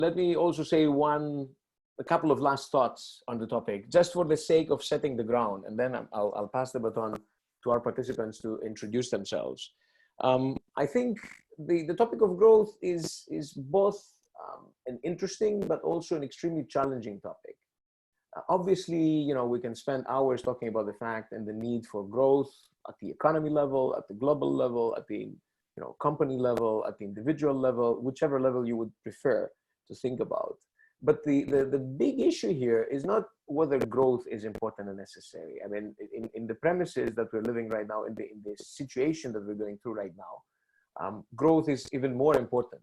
let me also say a couple of last thoughts on the topic, just for the sake of setting the ground, and then I'll pass the baton to our participants to introduce themselves. I think the topic of growth is both an interesting but also an extremely challenging topic. Obviously, you know, we can spend hours talking about the fact and the need for growth at the economy level, at the global level, at the company level, at the individual level, whichever level you would prefer to think about. But the big issue here is not whether growth is important and necessary. I mean, in the premises that we're living right now, in the situation that we're going through right now, growth is even more important.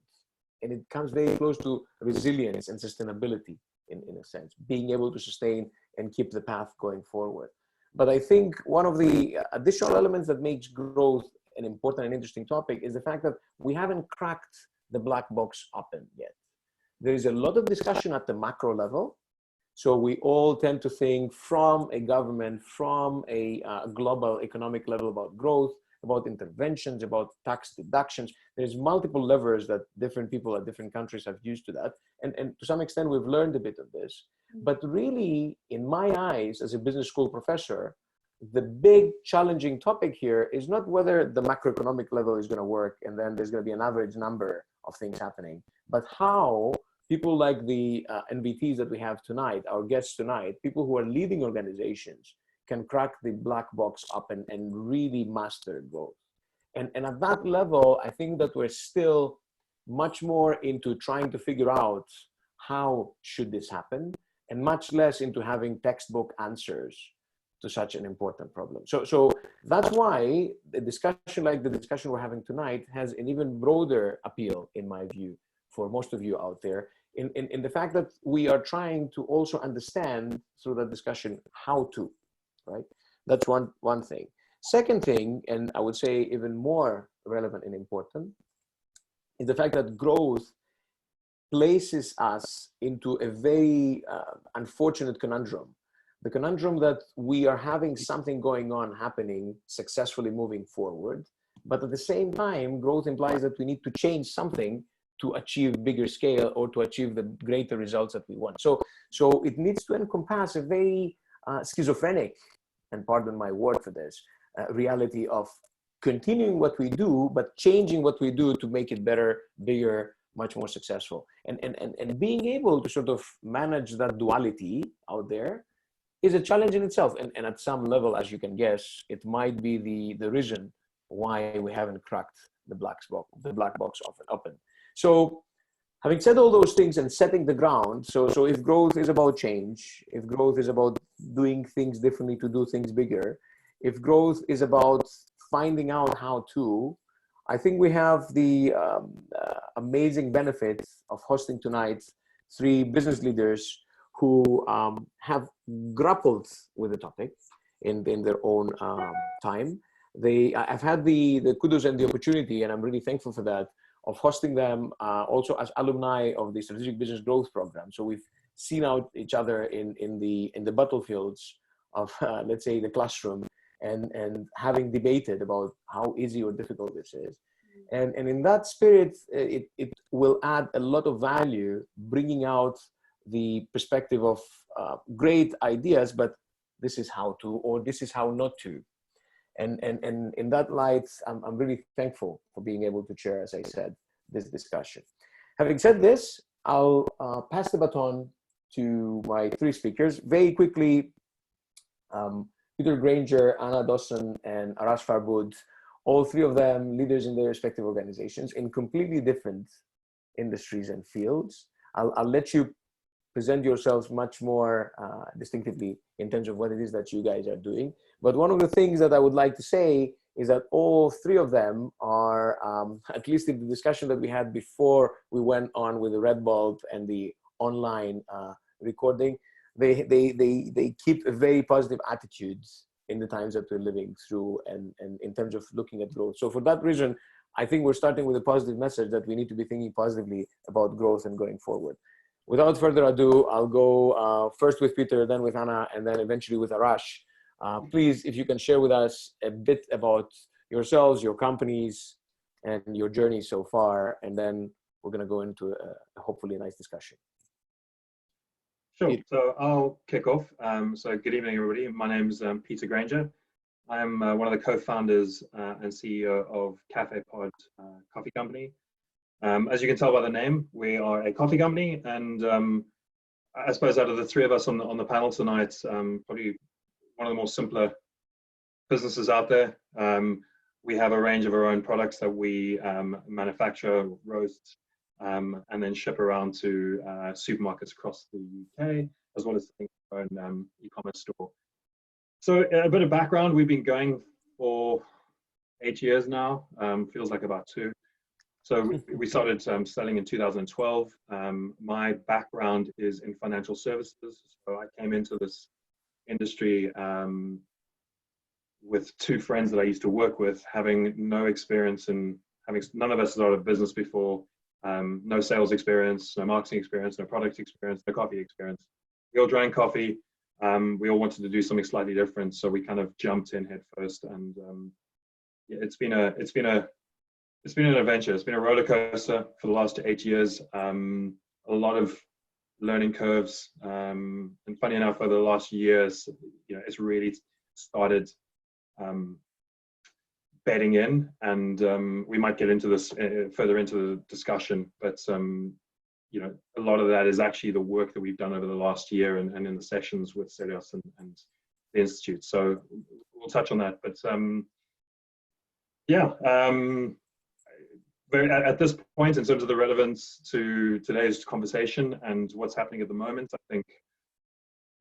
And it comes very close to resilience and sustainability in a sense, being able to sustain and keep the path going forward. But I think one of the additional elements that makes growth an important and interesting topic is the fact that we haven't cracked the black box open yet. There is a lot of discussion at the macro level. So we all tend to think from a government, from a global economic level about growth, about interventions, about tax deductions. There's multiple levers that different people at different countries have used to that. And to some extent, we've learned a bit of this. But really, in my eyes, as a business school professor, the big challenging topic here is not whether the macroeconomic level is going to work and then there's going to be an average number of things happening, but how people like the NVTs that we have tonight, our guests tonight, people who are leading organizations, can crack the black box up and really master growth. And at that level, I think that we're still much more into trying to figure out how should this happen, and much less into having textbook answers to such an important problem. So that's why the discussion like the discussion we're having tonight has an even broader appeal, in my view, for most of you out there, in the fact that we are trying to also understand through that discussion how to, right? That's one thing. Second thing, and I would say even more relevant and important, is the fact that growth places us into a very unfortunate conundrum. The conundrum that we are having something going on happening, successfully moving forward, but at the same time, growth implies that we need to change something to achieve bigger scale or to achieve the greater results that we want. So it needs to encompass a very schizophrenic, and pardon my word for this, reality of continuing what we do, but changing what we do to make it better, bigger, much more successful. And being able to sort of manage that duality out there is a challenge in itself. And at some level, as you can guess, it might be the reason why we haven't cracked the black box open. So having said all those things and setting the ground, so if growth is about change, if growth is about doing things differently to do things bigger, if growth is about finding out how to, I think we have the amazing benefits of hosting tonight 3 business leaders who have grappled with the topic in their own time. I've had the kudos and the opportunity, and I'm really thankful for that, of hosting them also as alumni of the Strategic Business Growth Program. So we've seen out each other in the battlefields of, let's say, the classroom, and having debated about how easy or difficult this is. And in that spirit, it will add a lot of value, bringing out the perspective of great ideas, but this is how to, or this is how not to. And in that light, I'm really thankful for being able to chair, as I said, this discussion. Having said this, I'll pass the baton to my 3 speakers. Very quickly, Peter Grainger, Anna Dawson, and Arash Farboud, all 3 of them leaders in their respective organizations in completely different industries and fields. I'll let you present yourselves much more distinctively in terms of what it is that you guys are doing. But one of the things that I would like to say is that all 3 of them are, at least in the discussion that we had before we went on with the Red Bulb and the online recording, they keep a very positive attitude in the times that we're living through, and in terms of looking at growth. So for that reason, I think we're starting with a positive message that we need to be thinking positively about growth and going forward. Without further ado, I'll go first with Peter, then with Anna, and then eventually with Arash. Please, if you can share with us a bit about yourselves, your companies, and your journey so far, and then we're going to go into hopefully a nice discussion. Sure. So I'll kick off. So good evening, everybody. My name is Peter Grainger. I'm one of the co-founders and CEO of CafePod coffee company. As you can tell by the name, we are a coffee company, and I suppose out of the three of us on the panel tonight, probably one of the more simpler businesses out there. We have a range of our own products that we manufacture, roast, and then ship around to supermarkets across the UK, as well as our own e-commerce store. So a bit of background, we've been going for 8 years now, feels like about 2. So we started selling in 2012. My background is in financial services. So I came into this industry with 2 friends that I used to work with, having no experience in none of us started a business before. No sales experience, no marketing experience, no product experience, no coffee experience. We all drank coffee. We all wanted to do something slightly different, so we kind of jumped in head first. And yeah, it's been an adventure. It's been a roller coaster for the last 8 years. A lot of learning curves, and funny enough, over the last years, it's really started bedding in, and we might get into this further into the discussion, but a lot of that is actually the work that we've done over the last year and in the sessions with Stelios and the Institute. So we'll touch on that, but at this point, in terms of the relevance to today's conversation and what's happening at the moment, I think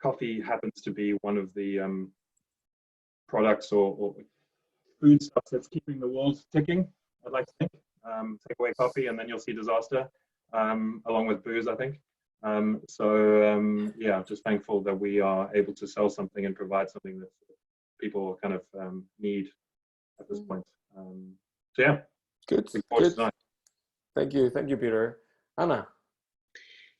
coffee happens to be one of the products or food stuff that's keeping the world ticking, I'd like to think. Take away coffee and then you'll see disaster, along with booze, I think. Yeah, just thankful that we are able to sell something and provide something that people kind of need at this point. So yeah. Good. Thank you, Peter. Anna.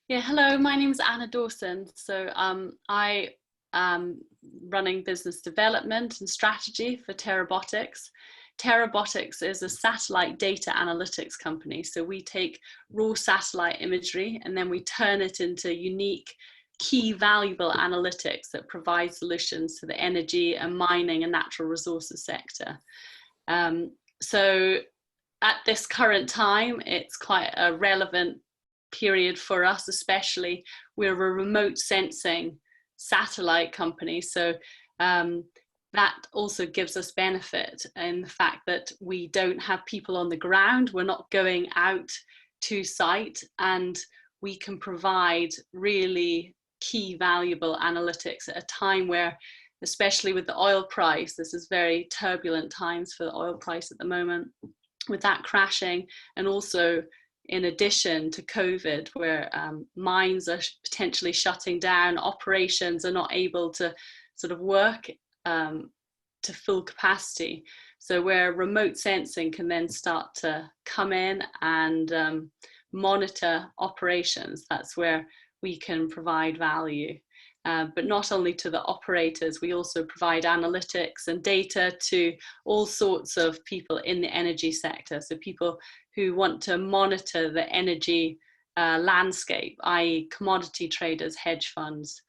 Yeah, hello, my name is Anna Dawson. So I am running business development and strategy for Terrabotics. Terrabotics is a satellite data analytics company. So we take raw satellite imagery and then we turn it into unique, key, valuable analytics that provide solutions to the energy and mining and natural resources sector. So at this current time, it's quite a relevant period for us, especially we're a remote sensing satellite company. So that also gives us benefit in the fact that we don't have people on the ground. We're not going out to site, and we can provide really key, valuable analytics at a time where, especially with the oil price, this is very turbulent times for the oil price at the moment, with that crashing, and also in addition to COVID, where mines are potentially shutting down, operations are not able to sort of work to full capacity. So where remote sensing can then start to come in and monitor operations, that's where we can provide value. But not only to the operators, we also provide analytics and data to all sorts of people in the energy sector. So people who want to monitor the energy landscape, i.e. commodity traders, hedge funds.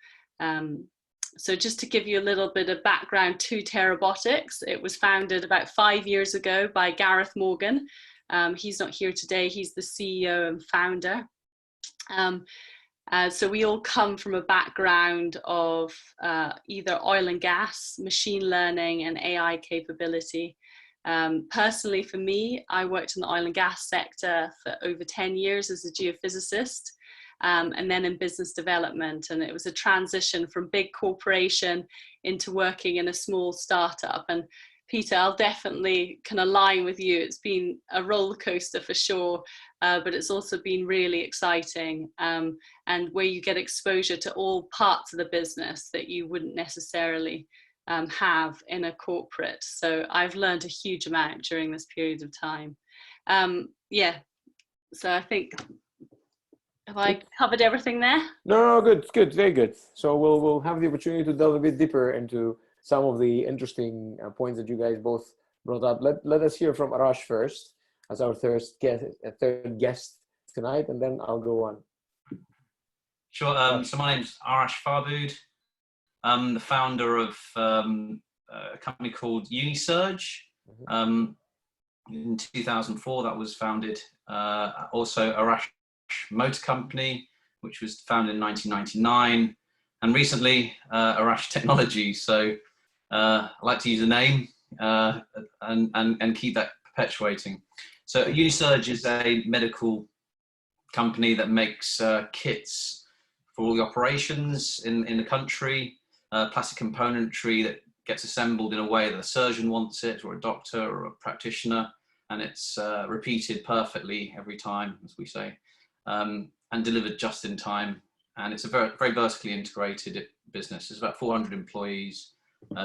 So just to give you a little bit of background to Terrabotics, it was founded about 5 years ago by Gareth Morgan. He's not here today, he's the CEO and founder. So we all come from a background of either oil and gas, machine learning and AI capability. Personally for me, I worked in the oil and gas sector for over 10 years as a geophysicist, and then in business development. And it was a transition from big corporation into working in a small startup. And Peter, I'll definitely can align with you. It's been a roller coaster for sure, but it's also been really exciting, and where you get exposure to all parts of the business that you wouldn't necessarily have in a corporate. So I've learned a huge amount during this period of time. Yeah, so I think, have I covered everything there? No, good, very good. So we'll have the opportunity to delve a bit deeper into some of the interesting points that you guys both brought up. Let us hear from Arash first, as our third guest tonight, and then I'll go on. Sure. So my name's Arash Farboud. I'm the founder of a company called Unisurge. In 2004, that was founded. Also, Arash Motor Company, which was founded in 1999, and recently Arash Technology. So I like to use a name and keep that perpetuating. So Unisurge is a medical company that makes kits for all the operations in the country, plastic componentry that gets assembled in a way that a surgeon wants it, or a doctor or a practitioner, and it's repeated perfectly every time, as we say, and delivered just in time. And it's a very, very vertically integrated business. There's about 400 employees,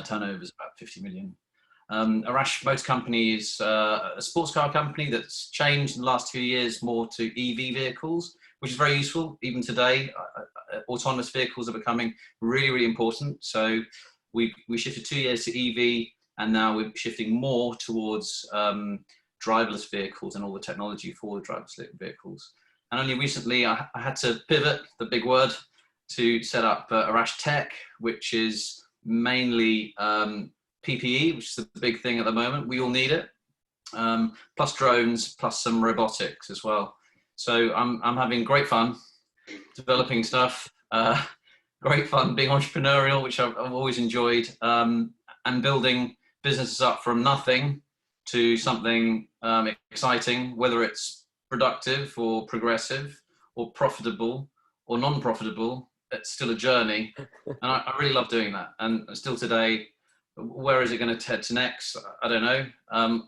turnover is about 50 million. Arash Motor Company is a sports car company that's changed in the last 2 years more to EV vehicles, which is very useful. Even today, autonomous vehicles are becoming really, really important. So we shifted 2 years to EV, and now we're shifting more towards driverless vehicles and all the technology for the driverless vehicles. And only recently I had to pivot, the big word, to set up Arash Tech, which is mainly PPE, which is the big thing at the moment. We all need it, plus drones, plus some robotics as well. So I'm having great fun developing stuff, great fun being entrepreneurial, which I've always enjoyed, and building businesses up from nothing to something exciting, whether it's productive or progressive or profitable or non-profitable. It's still a journey, and I really love doing that. And still today, where is it going to head to next? I don't know.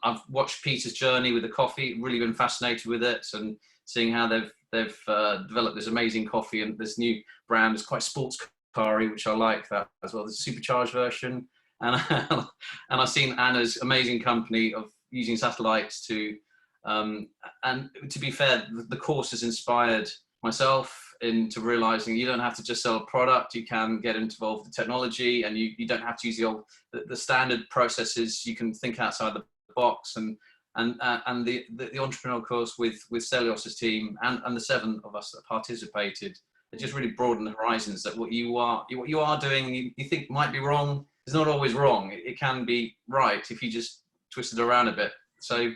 I've watched Peter's journey with the coffee, really been fascinated with it, and seeing how they've developed this amazing coffee, and this new brand is quite sports car-y, which I like that as well. There's a supercharged version, and I've seen Anna's amazing company of using satellites to, and to be fair, the course has inspired myself into realizing you don't have to just sell a product. You can get involved in technology, and you don't have to use the standard processes. You can think outside the box, and the entrepreneurial course with Stelios' team and the 7 of us that participated, it just really broadened the horizons. That what you are doing, you think might be wrong, is not always wrong. It can be right if you just twist it around a bit. So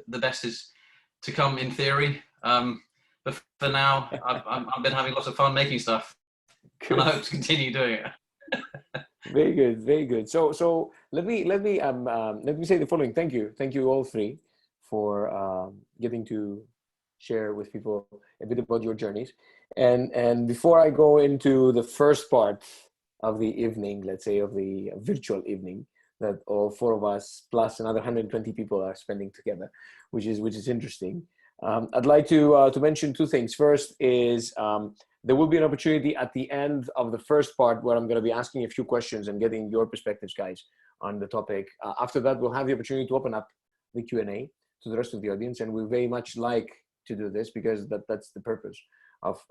the best is to come, in theory. But for now, I've been having lots of fun making stuff, and I hope to continue doing it. Very good, very good. So let me say the following. Thank you all three for getting to share with people a bit about your journeys. And before I go into the first part of the evening, let's say of the virtual evening that all 4 of us plus another 120 people are spending together, which is interesting. I'd like to mention 2 things. First is there will be an opportunity at the end of the first part where I'm going to be asking a few questions and getting your perspectives, guys, on the topic. After that, we'll have the opportunity to open up the Q&A to the rest of the audience, and we very much like to do this because that's the purpose of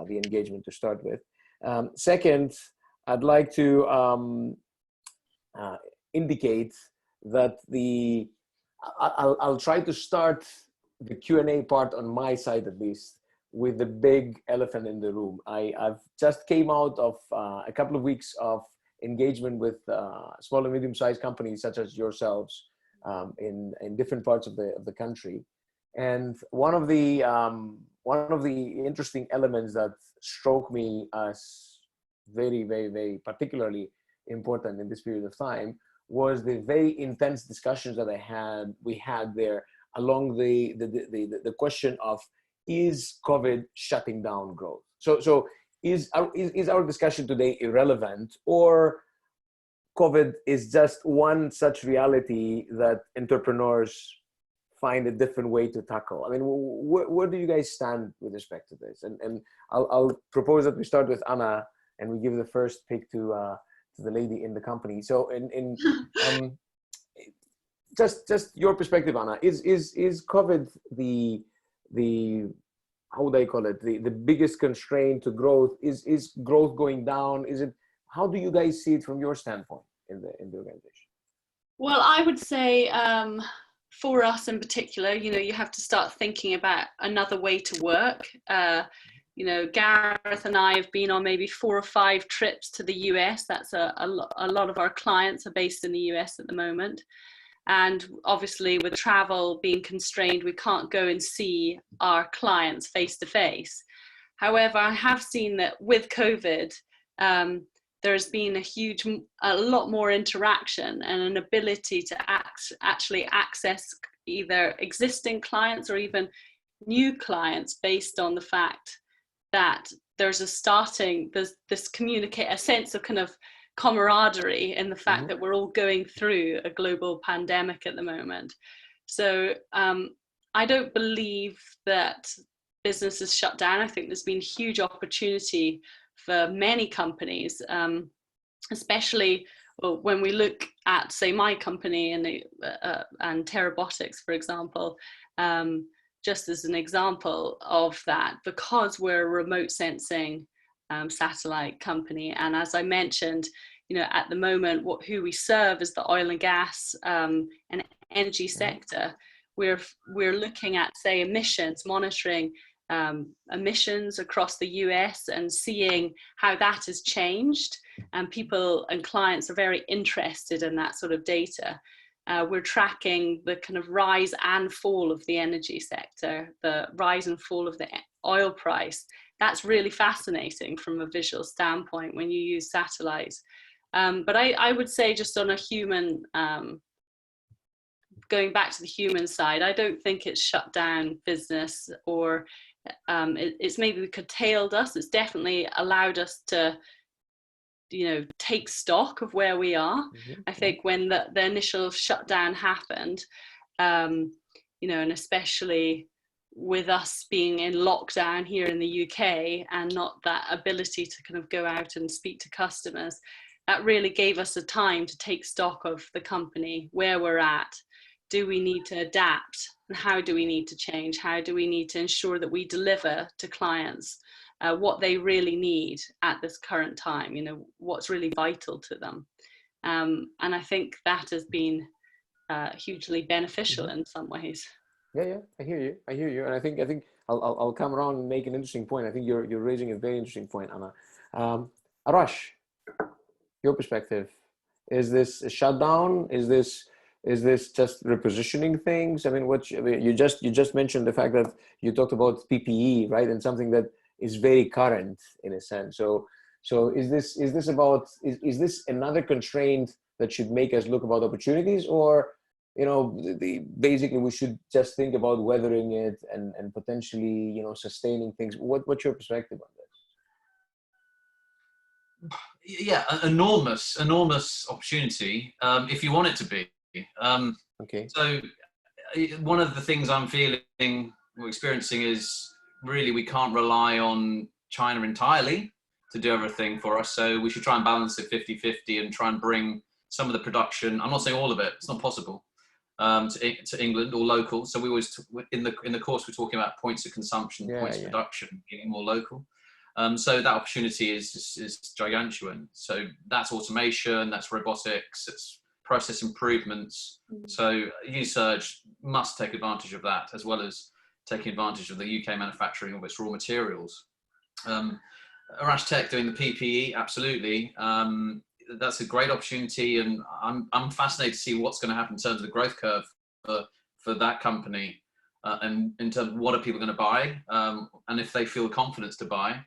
the engagement to start with. Second, I'd like to indicate that I'll try to start the Q&A part on my side, at least, with the big elephant in the room. I've just came out of a couple of weeks of engagement with small and medium-sized companies such as yourselves in different parts of the country. And one of the interesting elements that struck me as very, very, very particularly important in this period of time was the very intense discussions that we had there along the question of, is COVID shutting down growth? So is our discussion today irrelevant, or COVID is just one such reality that entrepreneurs find a different way to tackle? I mean, where do you guys stand with respect to this? And I'll propose that we start with Anna, and we give the first pick to the lady in the company. So just your perspective, Anna, is COVID the how would I call it, the biggest constraint to growth? Is growth going down? Is it, how do you guys see it from your standpoint in the organization? Well, I would say for us in particular, you know, you have to start thinking about another way to work. You know, Gareth and I have been on maybe 4 or 5 trips to the US. That's a lot of our clients are based in the US at the moment. And obviously with travel being constrained, we can't go and see our clients face to face. However, I have seen that with COVID, there's been a lot more interaction and an ability to actually access either existing clients or even new clients based on the fact that there's a sense of kind of camaraderie in the fact that we're all going through a global pandemic at the moment. So I don't believe that business is shut down. I think there's been huge opportunity for many companies, especially when we look at, say, my company and Terrabotics, for example, just as an example of that, because we're a remote sensing satellite company. And as I mentioned, you know, at the moment, who we serve is the oil and gas and energy sector. We're looking at, say, emissions, monitoring emissions across the US and seeing how that has changed. And people and clients are very interested in that sort of data. We're tracking the kind of rise and fall of the energy sector, the rise and fall of the oil price. That's really fascinating from a visual standpoint when you use satellites. But I would say, just on a human, going back to the human side, I don't think it's shut down business, or it's maybe curtailed us. It's definitely allowed us to, you know, take stock of where we are. I think when the initial shutdown happened, you know, and especially with us being in lockdown here in the UK and not that ability to kind of go out and speak to customers, that really gave us a time to take stock of the company, where we're at. Do we need to adapt, and how do we need to change? How do we need to ensure that we deliver to clients what they really need at this current time, you know, what's really vital to them. And I think that has been hugely beneficial in some ways. Yeah, I hear you. And I think I'll come around and make an interesting point. I think you're raising a very interesting point, Anna. Arash, your perspective, is this a shutdown? Is this just repositioning things? I mean, you just mentioned the fact that you talked about PPE, right? And something that is very current in a sense. So is this another constraint that should make us look about opportunities, or, you know, basically we should just think about weathering it and potentially, you know, sustaining things? What's your perspective on this? Yeah, enormous opportunity, if you want it to be. Okay. So one of the things I'm feeling or experiencing is, really, we can't rely on China entirely to do everything for us. So we should try and balance it 50-50 and try and bring some of the production, I'm not saying all of it, it's not possible, to England or local. So we always, in the course, we're talking about points of consumption, points of production, getting more local. So that opportunity is gargantuan. So that's automation, that's robotics, it's process improvements. So Unisurge must take advantage of that, as well as taking advantage of the UK manufacturing of its raw materials. Arash Tech doing the PPE, absolutely. That's a great opportunity, and I'm fascinated to see what's going to happen in terms of the growth curve for that company, and in terms of what are people going to buy, and if they feel the confidence to buy,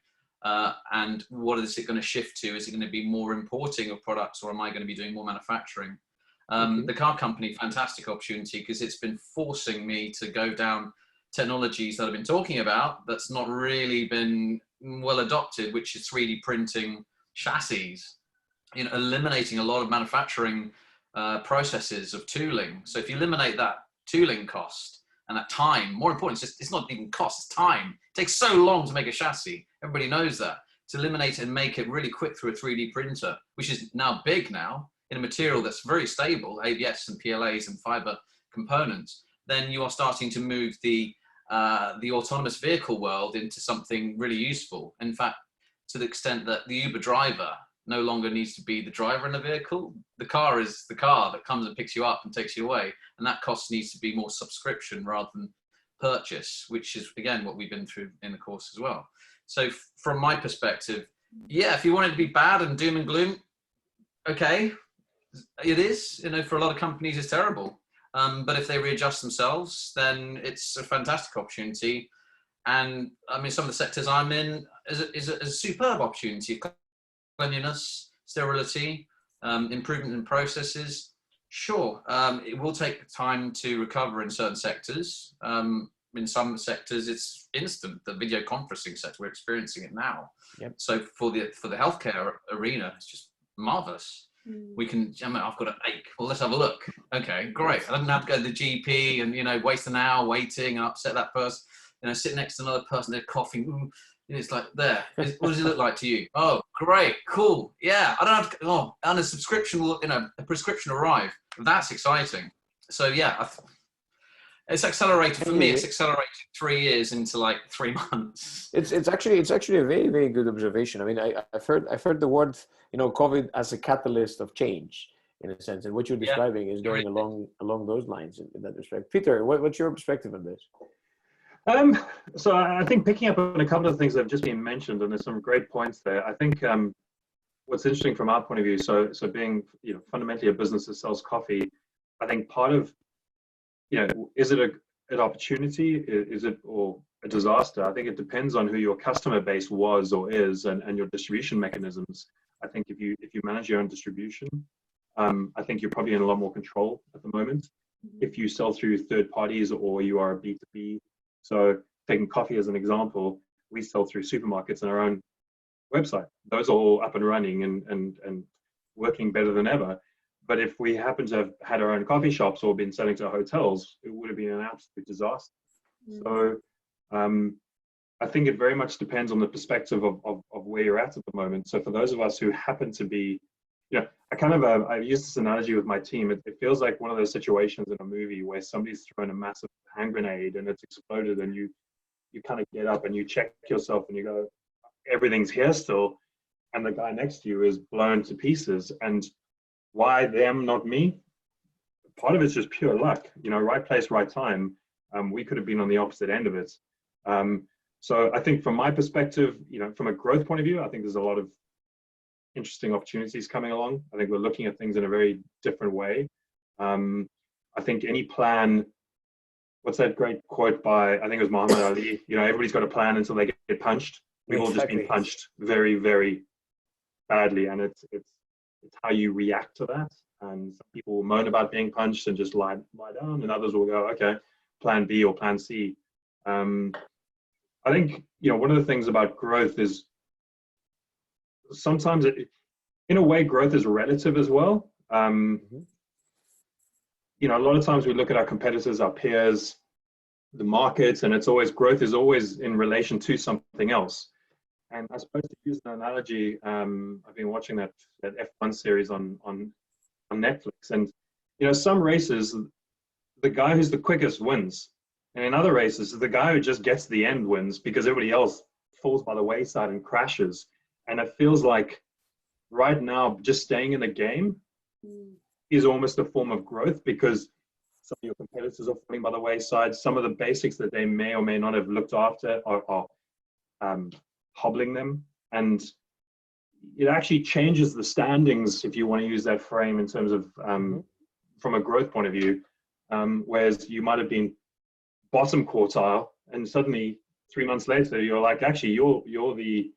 and what is it going to shift to? Is it going to be more importing of products, or am I going to be doing more manufacturing? The car company, fantastic opportunity, because it's been forcing me to go down technologies that I've been talking about that's not really been well adopted, which is 3D printing chassis, you know, eliminating a lot of manufacturing processes of tooling. So if you eliminate that tooling cost and that time, more important, it's not even cost, it's time. It takes so long to make a chassis. Everybody knows that. To eliminate it and make it really quick through a 3D printer, which is now big now, in a material that's very stable, ABS and PLAs and fiber components, then you are starting to move the autonomous vehicle world into something really useful. In fact, to the extent that the Uber driver no longer needs to be the driver in the vehicle. The car is the car that comes and picks you up and takes you away. And that cost needs to be more subscription rather than purchase, which is, again, what we've been through in the course as well. So from my perspective, yeah, if you want it to be bad and doom and gloom, okay, it is, you know, for a lot of companies it's terrible. But if they readjust themselves, then it's a fantastic opportunity. And I mean, some of the sectors I'm in is a superb opportunity. Cleanliness, sterility, improvement in processes. Sure, it will take time to recover in certain sectors. In some sectors, it's instant. The video conferencing sector, we're experiencing it now. Yep. So for the healthcare arena, it's just marvelous. We can, I mean, I've got an ache. Well, let's have a look. Okay, great. I don't have to go to the GP and, you know, waste an hour waiting and upset that person. You know, sit next to another person, they're coughing. Ooh, and it's like, there. What does it look like to you? Oh, great, cool. Yeah, I don't have to, oh, and a subscription will, you know, a prescription arrive. That's exciting. So yeah, it's accelerated for me. It's accelerated 3 years into like 3 months. It's actually a very, very good observation. I mean, I've heard the word, you know, COVID as a catalyst of change in a sense, and what you're describing is going along those lines in that respect. Peter, what's your perspective on this? So I think picking up on a couple of things that have just been mentioned, and there's some great points there. I think what's interesting from our point of view, so being, you know, fundamentally a business that sells coffee, I think part of, you know, is it an opportunity? Is it or a disaster? I think it depends on who your customer base was or is, and your distribution mechanisms. I think if you manage your own distribution, I think you're probably in a lot more control at the moment. If you sell through third parties or you are a B2B, so taking coffee as an example, we sell through supermarkets and our own website. Those are all up and running and working better than ever. But if we happen to have had our own coffee shops or been selling to hotels, it would have been an absolute disaster. So I think it very much depends on the perspective of where you're at the moment. So for those of us who happen to be, you know, I use this analogy with my team. It feels like one of those situations in a movie where somebody's thrown a massive hand grenade and it's exploded, and you kind of get up and you check yourself and you go, everything's here still, and the guy next to you is blown to pieces. And why them, not me? Part of it's just pure luck, you know, right place, right time. We could have been on the opposite end of it. So I think from my perspective, you know, from a growth point of view, I think there's a lot of interesting opportunities coming along. I think we're looking at things in a very different way. I think any plan, what's that great quote by, I think it was Muhammad Ali, you know, everybody's got a plan until they get punched. We've all just been punched very, very badly, and it's how you react to that. And some people will moan about being punched and just lie down, and others will go, okay, plan B or plan C. I think, you know, one of the things about growth is sometimes in a way, growth is relative as well. You know, a lot of times we look at our competitors, our peers, the markets, and it's always, growth is always in relation to something else. And I suppose to use an analogy, I've been watching that F1 series on Netflix, and, you know, some races, the guy who's the quickest wins. And in other races, the guy who just gets to the end wins because everybody else falls by the wayside and crashes. And it feels like right now, just staying in the game is almost a form of growth, because some of your competitors are falling by the wayside. Some of the basics that they may or may not have looked after are hobbling them. And it actually changes the standings, if you want to use that frame, in terms of from a growth point of view. Whereas you might have been bottom quartile, and suddenly 3 months later you're like, actually you're the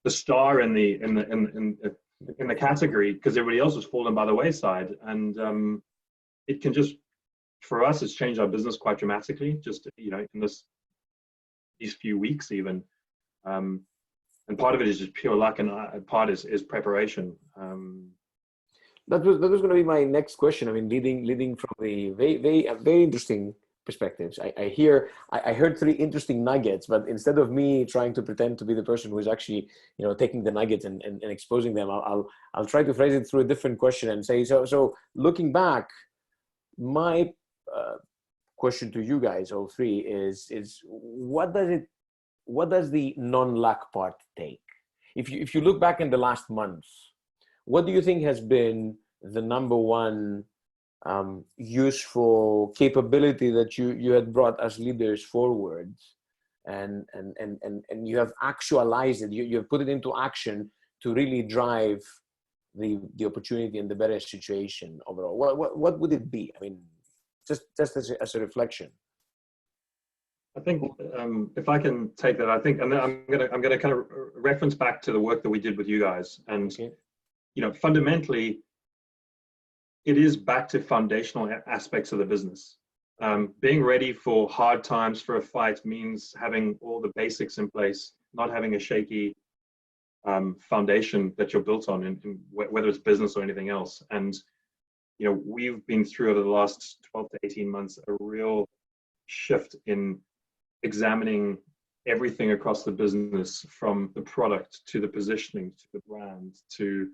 star in the category, because everybody else has fallen by the wayside. And it can just, for us, it's changed our business quite dramatically, just, you know, in these few weeks even. And part of it is just pure luck, and part is preparation. That was going to be my next question. I mean, leading from the very interesting perspectives. I heard 3 interesting nuggets, but instead of me trying to pretend to be the person who is actually, you know, taking the nuggets and exposing them, I'll try to phrase it through a different question and say, so looking back, my question to you guys, all 3, is what does the non-luck part take? If you look back in the last month, what do you think has been the number one useful capability that you had brought as leaders forward, and you have actualized it, you have put it into action to really drive the opportunity and the better situation overall? What would it be? I mean, just as a reflection. I think if I can take that, I think, and then I'm gonna kind of reference back to the work that we did with you guys, and Okay. you know, fundamentally, it is back to foundational aspects of the business. Being ready for hard times for a fight means having all the basics in place, not having a shaky foundation that you're built on, in whether it's business or anything else. And you know, we've been through over the last 12 to 18 months a real shift in examining everything across the business, from the product to the positioning to the brand to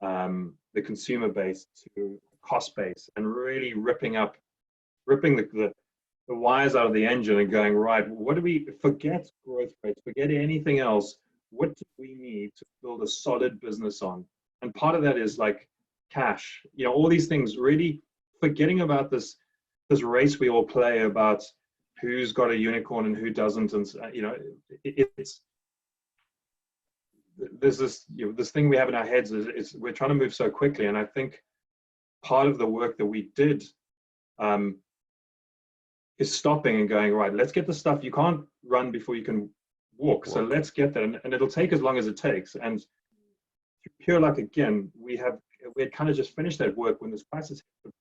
the consumer base to cost base, and really ripping the wires out of the engine and going, right, what do we, forget growth rates, forget anything else, what do we need to build a solid business on? And part of that is like cash, you know, all these things, really forgetting about this race we all play about who's got a unicorn and who doesn't. And you know, there's this, you know, this thing we have in our heads is we're trying to move so quickly. And I think part of the work that we did is stopping and going, right, let's get the stuff. You can't run before you can walk. So let's get there, and it'll take as long as it takes. And pure luck, again, we had kind of just finished that work when this crisis hit.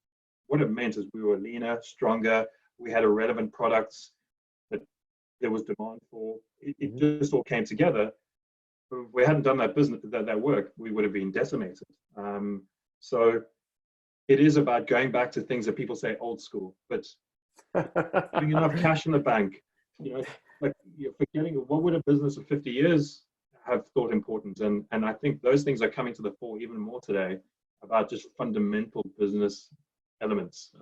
What it meant is we were leaner, stronger. We had irrelevant products that there was demand for. It just all came together. If we hadn't done that work, we would have been decimated. So it is about going back to things that people say old school, but having enough cash in the bank. You know, like, you're forgetting, what would a business of 50 years have thought important? And I think those things are coming to the fore even more today, about just fundamental business elements.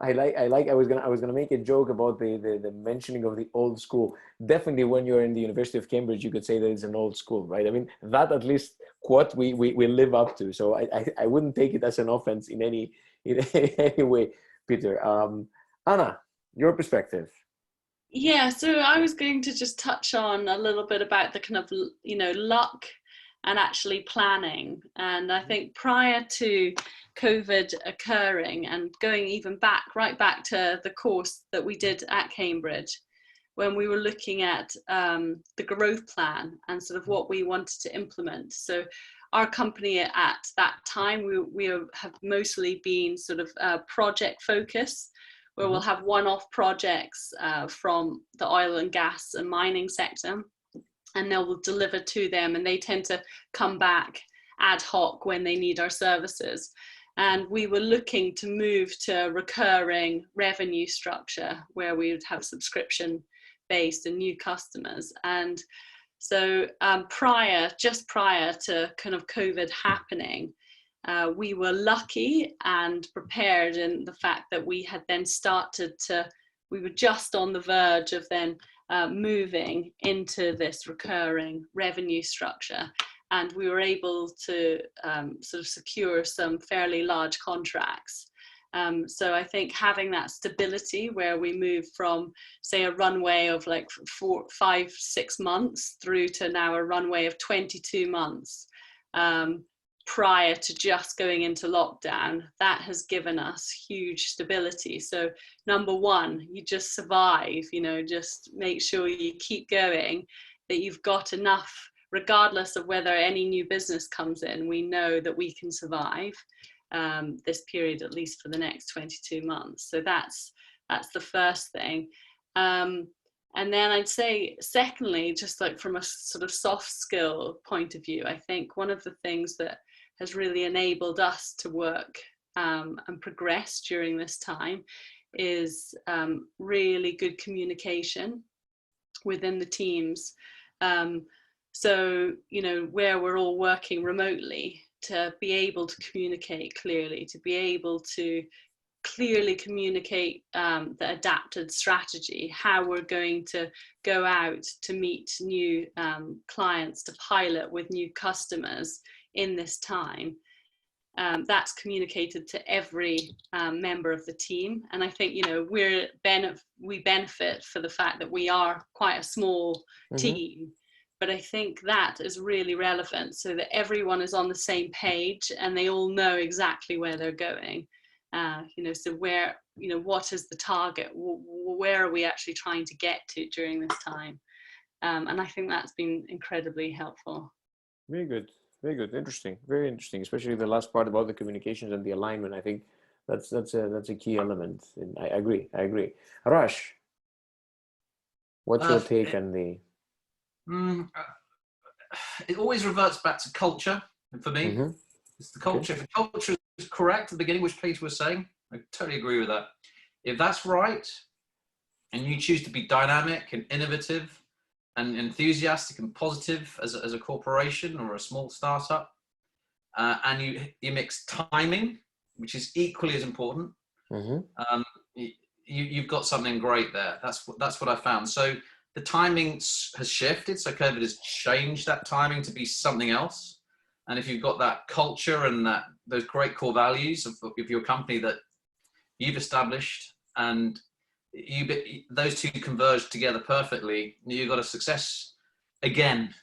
I was gonna make a joke about the mentioning of the old school. Definitely, when you're in the University of Cambridge, you could say that it's an old school, right? I mean, that at least quote we live up to. So I wouldn't take it as an offense in any way, Peter. Anna, your perspective. Yeah, so I was going to just touch on a little bit about the kind of, you know, luck and actually planning. And I think prior to COVID occurring, and going even right back to the course that we did at Cambridge, when we were looking at the growth plan and sort of what we wanted to implement. So our company at that time, we have mostly been sort of project focused, where we'll have one-off projects from the oil and gas and mining sector, and they'll deliver to them, and they tend to come back ad hoc when they need our services. And we were looking to move to a recurring revenue structure where we would have subscription based and new customers. And so just prior to kind of COVID happening, we were lucky and prepared in the fact that we had then we were just on the verge of then moving into this recurring revenue structure. And we were able to sort of secure some fairly large contracts. So I think having that stability, where we move from, say, a runway of like 4, 5, 6 months through to now a runway of 22 months, prior to just going into lockdown, that has given us huge stability. So number one, you just survive, you know, just make sure you keep going, that you've got enough, regardless of whether any new business comes in, we know that we can survive this period, at least for the next 22 months. So that's the first thing. And then I'd say, secondly, just like from a sort of soft skill point of view, I think one of the things that has really enabled us to work and progress during this time is really good communication within the teams. So, you know, where we're all working remotely, to be able to communicate clearly, to be able to clearly communicate the adapted strategy, how we're going to go out to meet new clients, to pilot with new customers in this time. That's communicated to every member of the team, and I think, you know, we benefit for the fact that we are quite a small team, but I think that is really relevant, so that everyone is on the same page and they all know exactly where they're going. You know, so where, you know, what is the target? Where are we actually trying to get to during this time? And I think that's been incredibly helpful. Very good. Very good. Interesting. Very interesting. Especially the last part about the communications and the alignment. I think that's a key element. And I agree. Arash, what's your take on the? It always reverts back to culture for me. It's the culture. Okay. If the culture is correct at the beginning, which Peter was saying, I totally agree with that. If that's right, and you choose to be dynamic and innovative and enthusiastic and positive as a corporation or a small startup, and you mix timing, which is equally as important, you've got something great there. That's what I found. So the timing has shifted. So COVID has changed that timing to be something else. And if you've got that culture and those great core values of your company that you've established, and those two converge together perfectly, you've got a success again,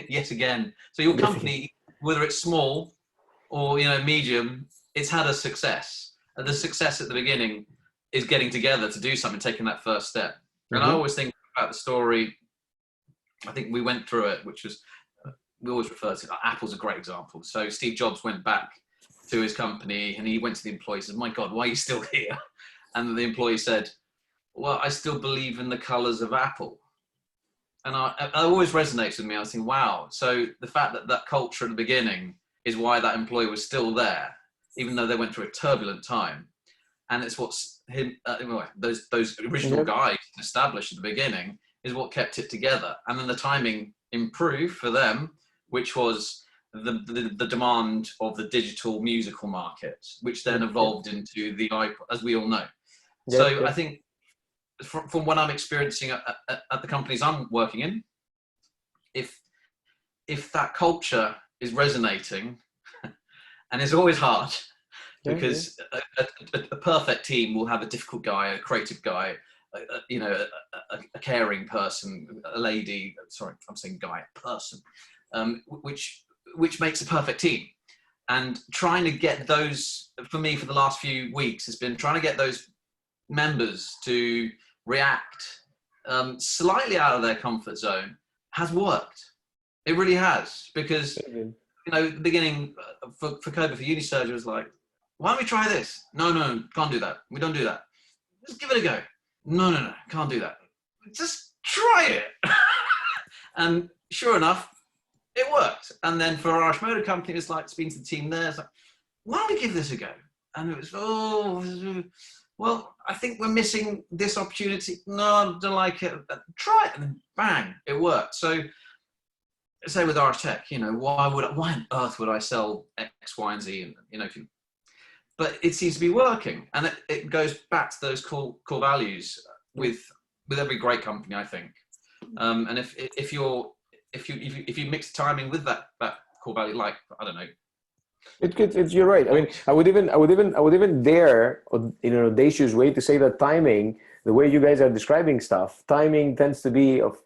yet again. So your company, whether it's small or, you know, medium, it's had a success. And the success at the beginning is getting together to do something, taking that first step. And I always think about the story, I think we went through it, which was, we always refer to, Apple's a great example. So Steve Jobs went back to his company and he went to the employees and said, "My God, why are you still here?" And the employee said, "Well, I still believe in the colors of Apple." And it always resonates with me. I was thinking, wow. So the fact that culture at the beginning is why that employee was still there, even though they went through a turbulent time. And it's what's those original guys established at the beginning is what kept it together. And then the timing improved for them, which was the demand of the digital musical market, which then evolved into the iPod, as we all know. I think from what I'm experiencing at the companies I'm working in, if that culture is resonating, and it's always hard, because a perfect team will have a difficult guy, a creative guy, you know, a caring person, a lady. Sorry, I'm saying guy, person, which makes a perfect team. And trying to get those, for me, for the last few weeks, has been trying to get those members to react slightly out of their comfort zone has worked. It really has, because you know, the beginning for COVID, for Unisurge, it was like, why don't we try this? No, can't do that. We don't do that. Just give it a go. No, can't do that. Just try it. And sure enough, it worked. And then for Arash Motor Company, it's like speaking to the team there, it's like, why don't we give this a go? And it was, well, I think we're missing this opportunity. No, I don't like it. Try it. And then bang, it worked. So say with Arash Tech, you know, why on earth would I sell X, Y, and Z? And, you know, but it seems to be working. And it goes back to those core values with every great company, I think. And if you mix timing with that core value, like, I don't know. You're right. I mean, I would even dare, in an audacious way, to say that timing, the way you guys are describing stuff, timing tends to be of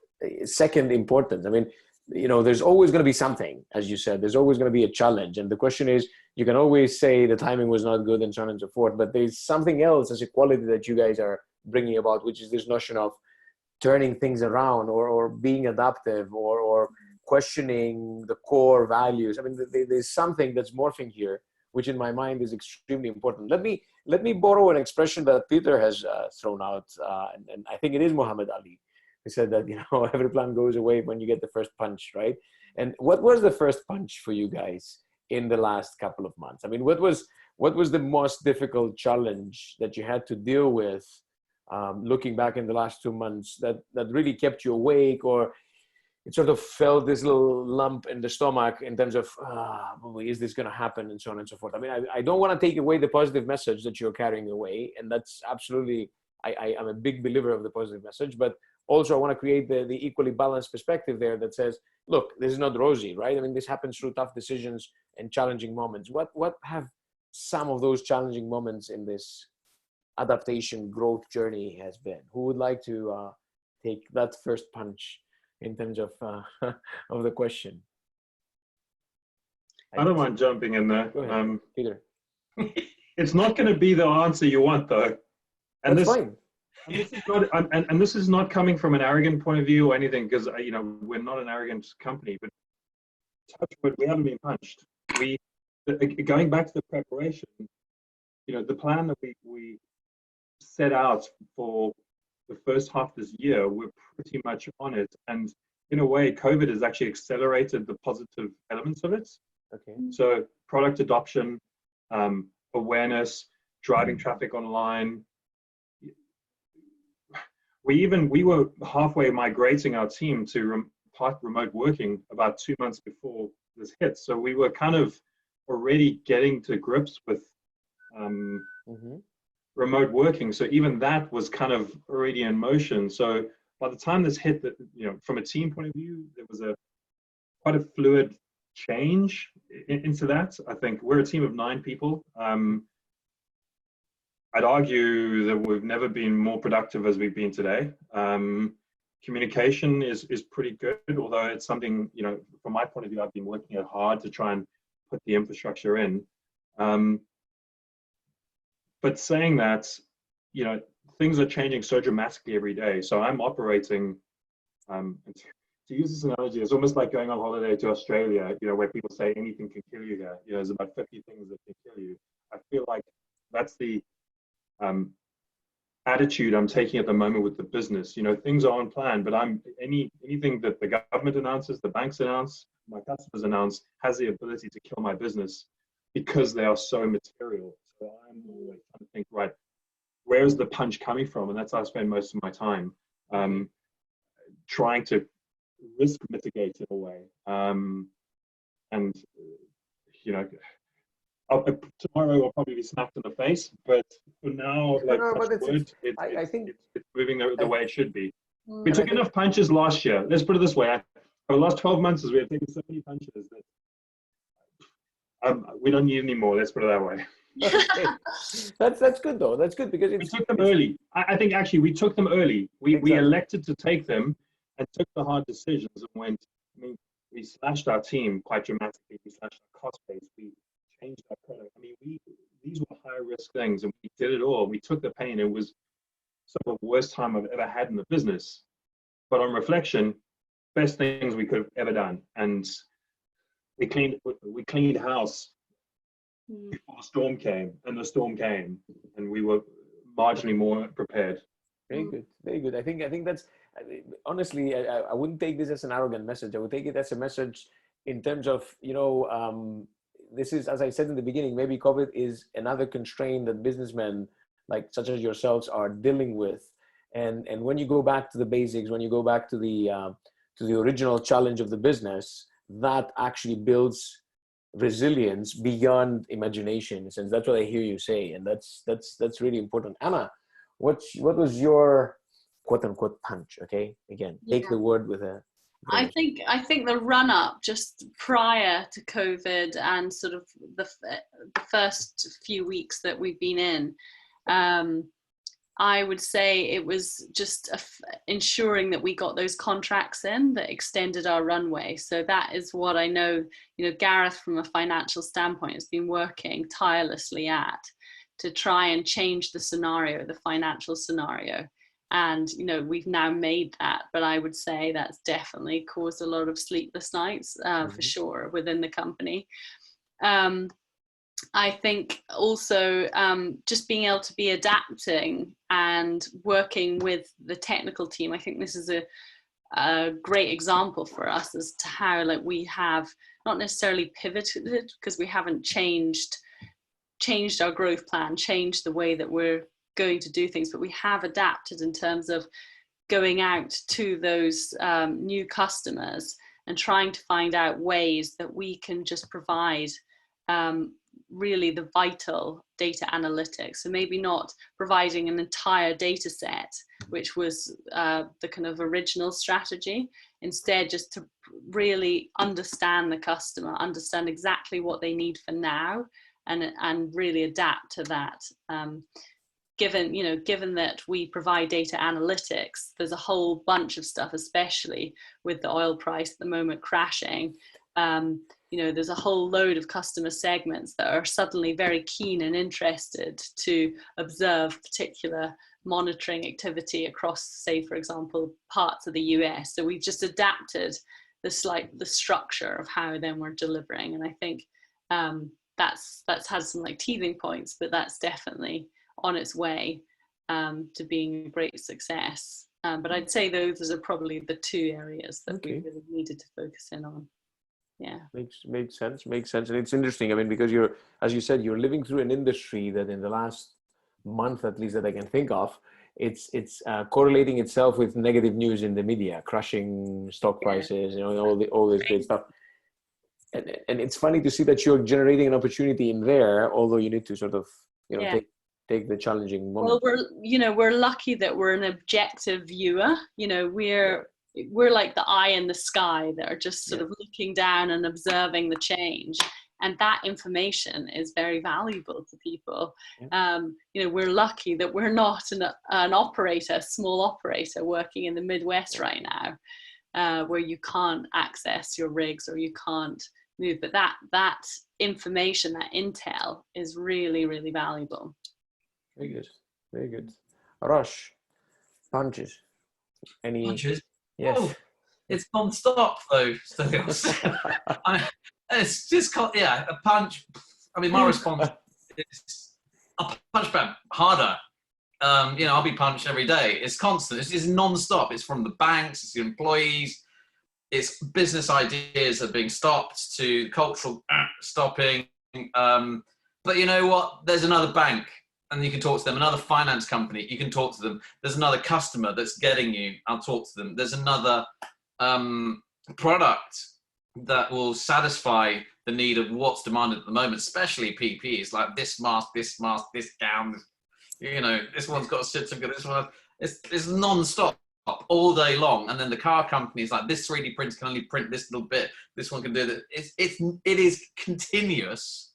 second importance. I mean, you know, there's always going to be something, as you said, there's always going to be a challenge. And the question is, you can always say the timing was not good and so on and so forth, but there's something else as a quality that you guys are bringing about, which is this notion of turning things around or being adaptive or questioning the core values. I mean, there's something that's morphing here, which in my mind is extremely important. Let me borrow an expression that Peter has thrown out, and I think it is Muhammad Ali. He said that, you know, every plan goes away when you get the first punch, right? And what was the first punch for you guys in the last couple of months? I mean, what was the most difficult challenge that you had to deal with, looking back in the last 2 months, that really kept you awake, or, it sort of felt this little lump in the stomach in terms of, is this going to happen, and so on and so forth. I mean, I don't want to take away the positive message that you're carrying away, and that's absolutely, I'm a big believer of the positive message, but also I want to create the equally balanced perspective there that says, look, this is not rosy, right? I mean, this happens through tough decisions and challenging moments. What have some of those challenging moments in this adaptation growth journey has been? Who would like to take that first punch in terms of of the question? I don't mind jumping in there. Go ahead, Peter. It's not going to be the answer you want, though. And that's fine. And this is not coming from an arrogant point of view or anything, because we're not an arrogant company. But touch wood, we haven't been punched. Going back to the preparation, the plan that we set out for the first half of this year, we're pretty much on it. And in a way, COVID has actually accelerated the positive elements of it. Okay. So product adoption, awareness, driving traffic online. We were halfway migrating our team to remote working about 2 months before this hit. So we were kind of already getting to grips with remote working. So even that was kind of already in motion. So by the time this hit, from a team point of view, there was quite a fluid change into that. I think we're a team of 9 people. I'd argue that we've never been more productive as we've been today. Communication is pretty good, although it's something, from my point of view, I've been working hard to try and put the infrastructure in. But saying that, things are changing so dramatically every day. So I'm operating, to use this analogy, it's almost like going on holiday to Australia, where people say anything can kill you here. There's about 50 things that can kill you. I feel like that's the attitude I'm taking at the moment with the business. Things are on plan, but anything that the government announces, the banks announce, my customers announce, has the ability to kill my business because they are so material. So I'm always trying to think, right, where's the punch coming from? And that's how I spend most of my time, trying to risk mitigate in a way. Tomorrow I'll probably be smacked in the face, but for now, I think it's moving the way it should be. We took enough punches last year. Let's put it this way. For the last 12 months, we have taken so many punches that we don't need any more. Let's put it that way. Okay. That's good though. That's good because we took them early. I think actually we took them early. We elected to take them and took the hard decisions and went. We slashed our team quite dramatically. We slashed our cost base. We changed our product. These were high risk things, and we did it all. We took the pain. It was some of the worst time I've ever had in the business. But on reflection, best things we could have ever done. And we cleaned house before the storm came, and the storm came, and we were marginally more prepared. Very good, very good. I think that's, honestly, I wouldn't take this as an arrogant message. I would take it as a message in terms of, this is, as I said in the beginning, maybe COVID is another constraint that businessmen such as yourselves are dealing with. And when you go back to the basics, when you go back to the original challenge of the business, that actually builds resilience beyond imagination. And that's what I hear you say, and that's really important. Anna, what was your quote unquote punch? Okay, again, take the word with a. I think the run up just prior to COVID and sort of the first few weeks that we've been in, I would say it was just ensuring that we got those contracts in that extended our runway. So that is what I know, Gareth from a financial standpoint has been working tirelessly at to try and change the scenario, the financial scenario. And, we've now made that, but I would say that's definitely caused a lot of sleepless nights for sure within the company. I think also just being able to be adapting and working with the technical team. I think this is a great example for us as to how we have not necessarily pivoted because we haven't changed our growth plan, changed the way that we're going to do things, but we have adapted in terms of going out to those new customers and trying to find out ways that we can just provide really the vital data analytics. So maybe not providing an entire data set, which was the kind of original strategy. Instead, just to really understand the customer, understand exactly what they need for now, and really adapt to that. Given that we provide data analytics, there's a whole bunch of stuff, especially with the oil price at the moment crashing. There's a whole load of customer segments that are suddenly very keen and interested to observe particular monitoring activity across, say, for example, parts of the US. So we've just adapted the structure of how then we're delivering. And I think that's has some like teething points, but that's definitely on its way to being a great success. But I'd say those are probably the two areas that we really needed to focus in on. Yeah, makes sense. And it's interesting. I mean, because as you said, you're living through an industry that in the last month, at least that I can think of, it's correlating itself with negative news in the media, crashing stock prices, all this great stuff. And it's funny to see that you're generating an opportunity in there, although you need to sort of, take the challenging moment. Well, we're lucky that we're an objective viewer. We're like the eye in the sky that are just sort of looking down and observing the change. And that information is very valuable to people. We're lucky that we're not an operator, a small operator working in the Midwest right now, where you can't access your rigs or you can't move. But that information, that intel is really, really valuable. Very good. Very good. Arash, punches. Any punches? Yes. Oh, it's non-stop though, Stelios. It's just a punch. I mean, my response is I'll punch back harder. I'll be punched every day. It's constant. It's non-stop. It's from the banks, it's the employees, it's business ideas that are being stopped to cultural stopping. But you know what? There's another bank and you can talk to them. Another finance company, you can talk to them. There's another customer that's getting you. I'll talk to them. There's another product that will satisfy the need of what's demanded at the moment, especially PPEs, like this mask, this gown, this one's got a certificate, this one, it's non-stop all day long. And then the car companies, like this 3D printer can only print this little bit, this one can do that. It is continuous,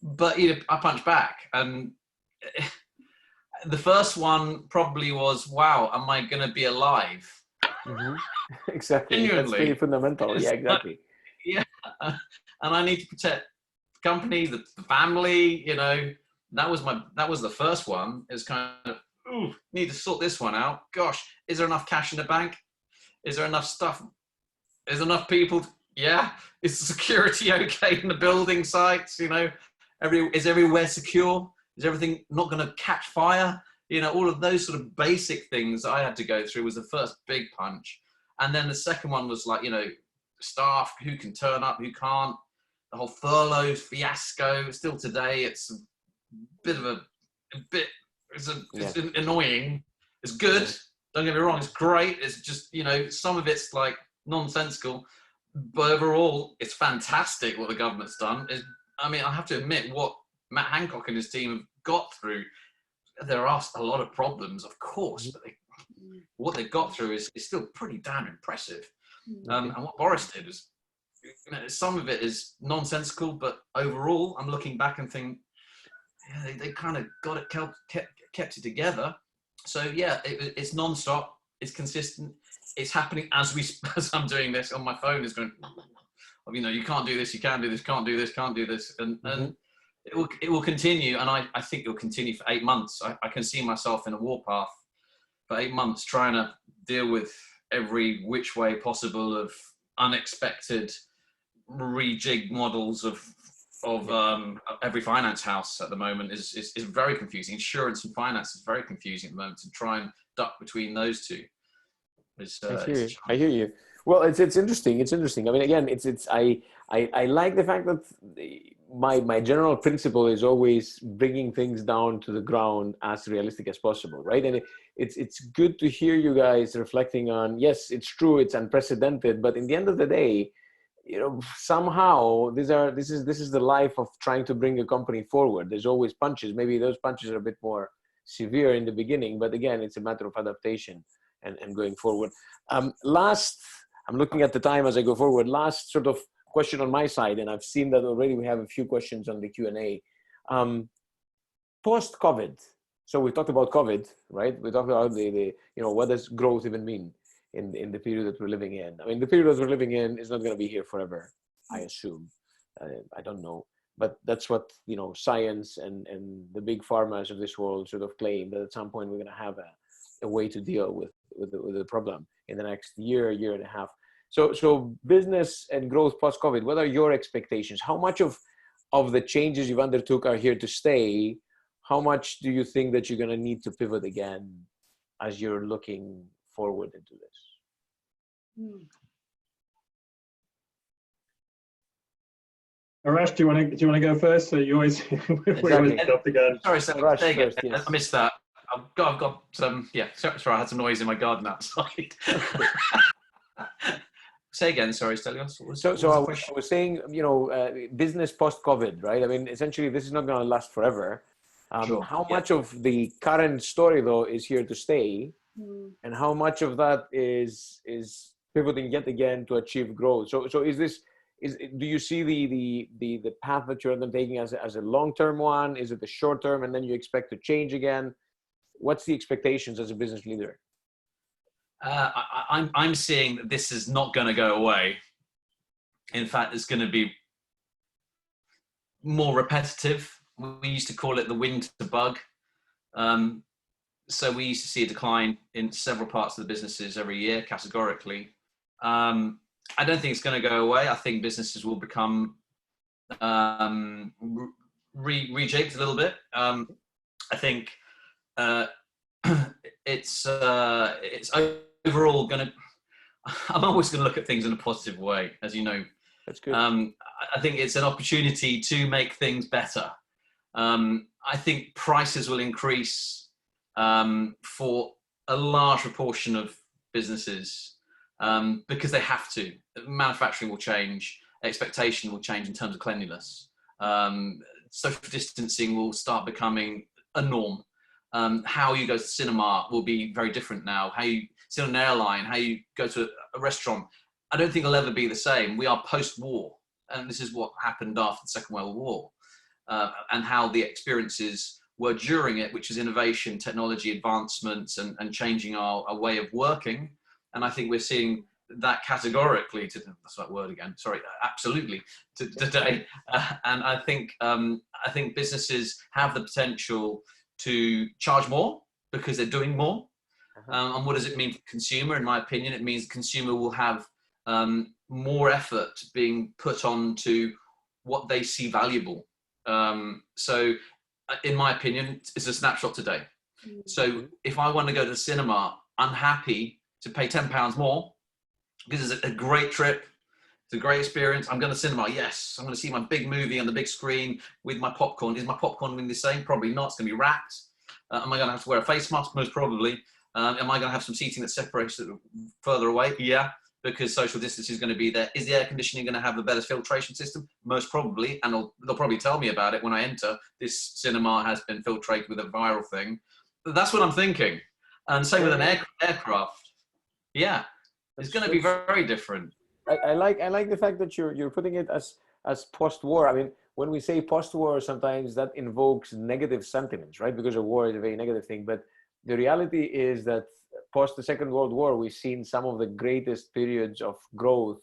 but I punch back. And the first one probably was, wow, am I going to be alive? Mm-hmm. Exactly. Genuinely. That's pretty fundamental. Yeah, exactly. Yeah. And I need to protect the company, the family, that was the first one. It was kind of, need to sort this one out. Gosh, is there enough cash in the bank? Is there enough stuff? Is there enough people? Yeah. Is the security okay in the building sites? Is everywhere secure? Is everything not going to catch fire? All of those sort of basic things I had to go through was the first big punch. And then the second one was like, staff, who can turn up, who can't, the whole furlough fiasco. Still today, it's a bit of it's annoying. It's good. Don't get me wrong. It's great. It's just, some of it's like nonsensical, but overall it's fantastic what the government's done. I have to admit what Matt Hancock and his team have got through. There are a lot of problems, of course, but what they got through is still pretty damn impressive. And what Boris did is, some of it is nonsensical, but overall, I'm looking back and think, they kind of got it, kept it together. So yeah, it's non-stop, it's consistent, it's happening as I'm doing this on my phone. Is going, you can't do this, you can do this, can't do this, can't do this, and it will continue, and I think it will continue for 8 months. I can see myself in a warpath for 8 months, trying to deal with every which way possible of unexpected rejig models of every finance house at the moment is very confusing. Insurance and finance is very confusing at the moment, to try and duck between those two. I hear you. Well, it's interesting. It's interesting. I mean, again, I like the fact that my general principle is always bringing things down to the ground as realistic as possible, right? And it's good to hear you guys reflecting on, yes, it's true, it's unprecedented, but in the end of the day, you know, somehow this is the life of trying to bring a company forward. There's always punches. Maybe those punches are a bit more severe in the beginning, but again, it's a matter of adaptation and going forward. Last, I'm looking at the time as I go forward. Last sort of question on my side, and I've seen that already. We have a few questions on the Q&A. Post-COVID. So we talked about COVID, right? We talked about the you know, what does growth even mean in the period that we're living in? I mean, the period that we're living in is not going to be here forever, I assume. I don't know, but that's what, you know, science and the big pharmas of this world sort of claim, that at some point we're going to have a way to deal with the problem in the next year and a half. So business and growth post-COVID, what are your expectations? How much of the changes you've undertook are here to stay? How much do you think that you're going to need to pivot again as you're looking forward into this? Arash, do you want to go first? So you always we always jump again. Sorry, Arash first, yes. I missed that. I've got some. Yeah, sorry, I had some noise in my garden outside. Say again, sorry, Stelios. I was saying, you know, business post-COVID, right? I mean, essentially, this is not going to last forever. Sure. How much of the current story, though, is here to stay, and how much of that is pivoting yet again to achieve growth? So do you see the path that you're undertaking as a long-term one? Is it the short-term, and then you expect to change again? What's the expectations as a business leader? I'm seeing that this is not going to go away. In fact, it's going to be more repetitive. We used to call it the winter bug. So we used to see a decline in several parts of the businesses every year, categorically. I don't think it's going to go away. I think businesses will become rejigged a little bit. I think it's overall going to. I'm always going to look at things in a positive way, as you know. That's good. I think it's an opportunity to make things better. I think prices will increase for a large proportion of businesses because they have to. Manufacturing will change, expectation will change in terms of cleanliness. Social distancing will start becoming a norm. How you go to the cinema will be very different now. How you sit on an airline, how you go to a restaurant, I don't think it'll ever be the same. We are post-war, and this is what happened after the Second World War. And how the experiences were during it, which is innovation, technology advancements, and changing our way of working. And I think we're seeing that categorically, that's that word again, sorry, absolutely, today. And I think businesses have the potential to charge more because they're doing more. And what does it mean for the consumer? In my opinion, it means the consumer will have more effort being put onto what they see valuable. So in my opinion, it's a snapshot today. So if I want to go to the cinema, I'm happy to pay £10 more because it's a great trip. It's a great experience. I'm going to cinema. Yes. I'm going to see my big movie on the big screen with my popcorn. Is my popcorn going to be the same? Probably not. It's going to be wrapped. Am I going to have to wear a face mask? Most probably. Am I going to have some seating that separates it further away? Yeah. Because social distance is going to be there. Is the air conditioning going to have a better filtration system? Most probably, and they'll probably tell me about it when I enter. This cinema has been filtrated with a viral thing. But that's what I'm thinking. And same with an aircraft. Yeah, it's going to be very different. I like the fact that you're putting it as post-war. I mean, when we say post-war, sometimes that invokes negative sentiments, right? Because a war is a very negative thing. But the reality is that post the Second World War, we've seen some of the greatest periods of growth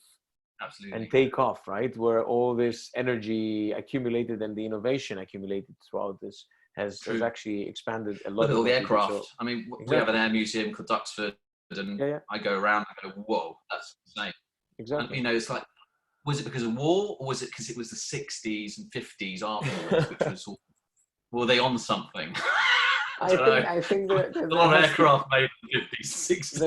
and takeoff, right? Where all this energy accumulated and the innovation accumulated throughout this has actually expanded a lot. Look at all the aircraft. So, I mean, we have an air museum called Duxford, and I go around and go, whoa, that's insane. Exactly. And, you know, it's like, was it because of war, or was it because it was the 60s and 50s afterwards, which was, were they on something? I think that a lot of aircraft made in the 50s, 60s.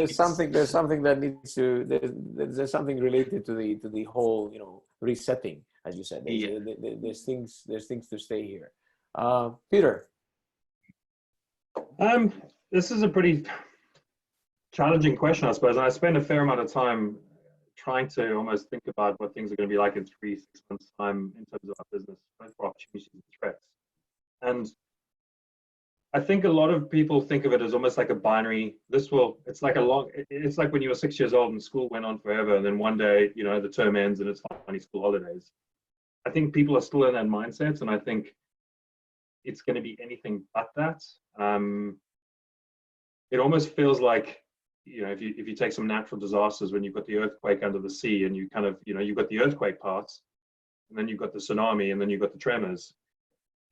There's something that needs to there's something related to the whole, you know, resetting, as you said. There's things to stay here. Peter. This is a pretty challenging question, I suppose. And I spend a fair amount of time trying to almost think about what things are going to be like in 3-6 months' time in terms of our business, both for opportunities and threats. And I think a lot of people think of it as almost like a binary. It's like when you were 6 years old and school went on forever, and then one day, you know, the term ends and it's finally school holidays. I think people are still in that mindset, and I think it's going to be anything but that. It almost feels like, you know, if you take some natural disasters, when you've got the earthquake under the sea, and you kind of, you know, you've got the earthquake parts, and then you've got the tsunami, and then you've got the tremors.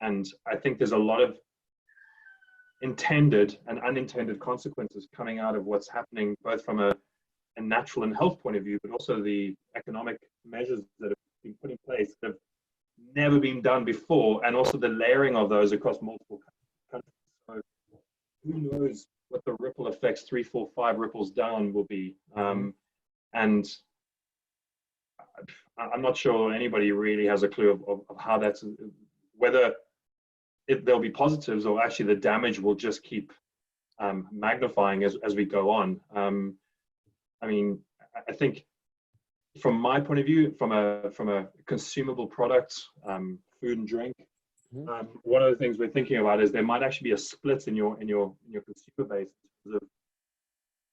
And I think there's a lot of intended and unintended consequences coming out of what's happening, both from a natural and health point of view, but also the economic measures that have been put in place that have never been done before, and also the layering of those across multiple countries. So who knows what the ripple effects, 3, 4, 5 ripples down will be. And I'm not sure anybody really has a clue of how that's, whether there'll be positives or actually the damage will just keep magnifying as we go on. I mean, I think from my point of view, from a consumable product, food and drink, one of the things we're thinking about is there might actually be a split in your consumer base.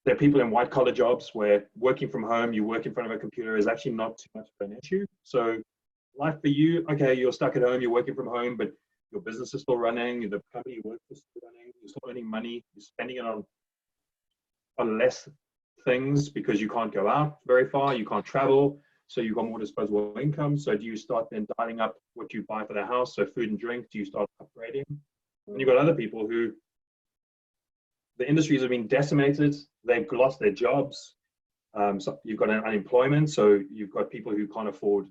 There are people in white collar jobs where working from home, you work in front of a computer, is actually not too much of an issue. So life for you, okay, you're stuck at home, you're working from home, but your business is still running, the company you work for is still running, you're still earning money, you're spending it on less things because you can't go out very far, you can't travel, so you've got more disposable income. So do you start then dialing up what you buy for the house? So food and drink, do you start upgrading? And you've got other people who, the industries have been decimated, they've lost their jobs. So you've got unemployment, so you've got people who can't afford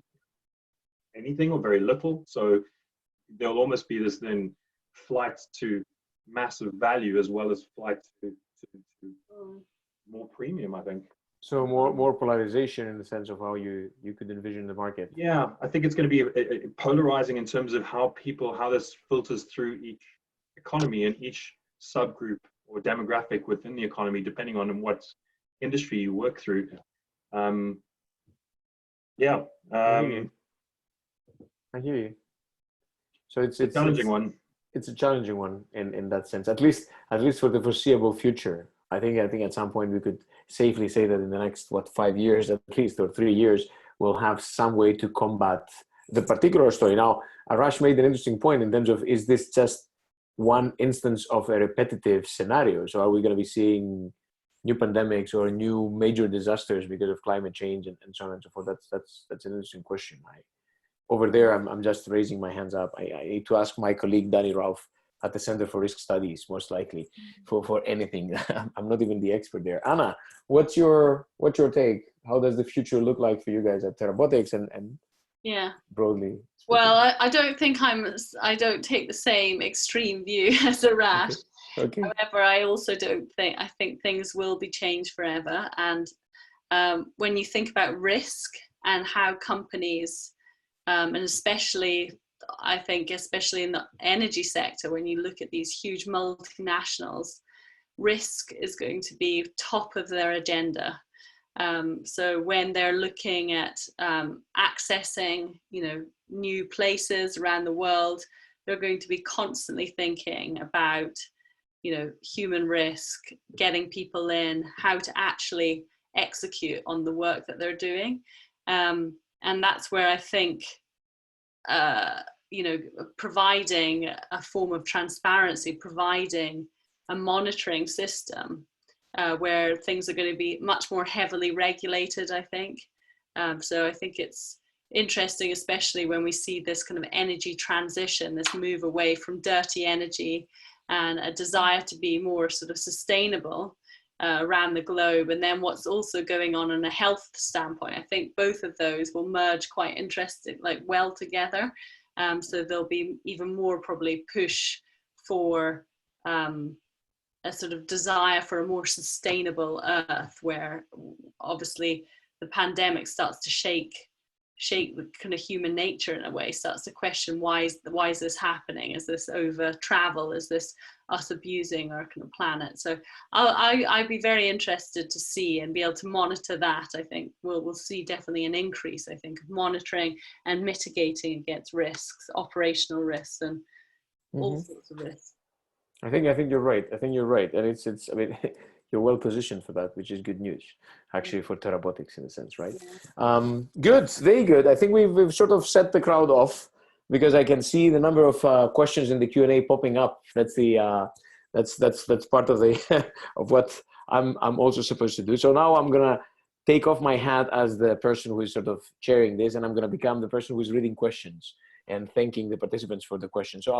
anything or very little. So there'll almost be this then flight to massive value as well as flight to more premium, I think. So more polarization in the sense of how you could envision the market. Yeah, I think it's going to be polarizing in terms of how this filters through each economy and each subgroup or demographic within the economy, depending on what industry you work through. Yeah. I hear you. So it's a challenging one. It's a challenging one in that sense, at least for the foreseeable future. I think at some point we could safely say that in the next 5 years at least, or 3 years, we'll have some way to combat the particular story. Now, Arash made an interesting point in terms of, is this just one instance of a repetitive scenario? So are we going to be seeing new pandemics or new major disasters because of climate change and so on and so forth? That's an interesting question. Over there, I'm just raising my hands up. I need to ask my colleague Danny Ralph at the Center for Risk Studies, most likely, for anything. I'm not even the expert there. Anna, what's your take? How does the future look like for you guys at Terrabotics and yeah, broadly? Well, I don't think I don't take the same extreme view as Arash. Okay. However, I also I think things will be changed forever. And when you think about risk and how companies, and especially in the energy sector, when you look at these huge multinationals, risk is going to be top of their agenda. So when they're looking at accessing, new places around the world, they're going to be constantly thinking about, human risk, getting people in, how to actually execute on the work that they're doing. And that's where I think, providing a form of transparency, providing a monitoring system where things are going to be much more heavily regulated, I think. So I think it's interesting, especially when we see this kind of energy transition, this move away from dirty energy and a desire to be more sort of sustainable around the globe. And then what's also going on in a health standpoint, I think both of those will merge quite interesting, well together. So there'll be even more probably push for a sort of desire for a more sustainable earth, where obviously the pandemic starts to shake shake the kind of human nature in a way, starts to question why is this happening? Is this over travel? Is this us abusing our kind of planet? So I'd be very interested to see and be able to monitor that. I think we'll see definitely an increase, I think, of monitoring and mitigating against risks, operational risks, and all sorts of risks. I think you're right. I think you're right, and it's I mean, you're well positioned for that, which is good news, actually, for Terrabotics in a sense, right? Good, very good. I think we've sort of set the crowd off because I can see the number of questions in the Q&A popping up. That's the that's part of the of what I'm also supposed to do. So now I'm gonna take off my hat as the person who is sort of chairing this, and I'm gonna become the person who is reading questions and thanking the participants for the questions. So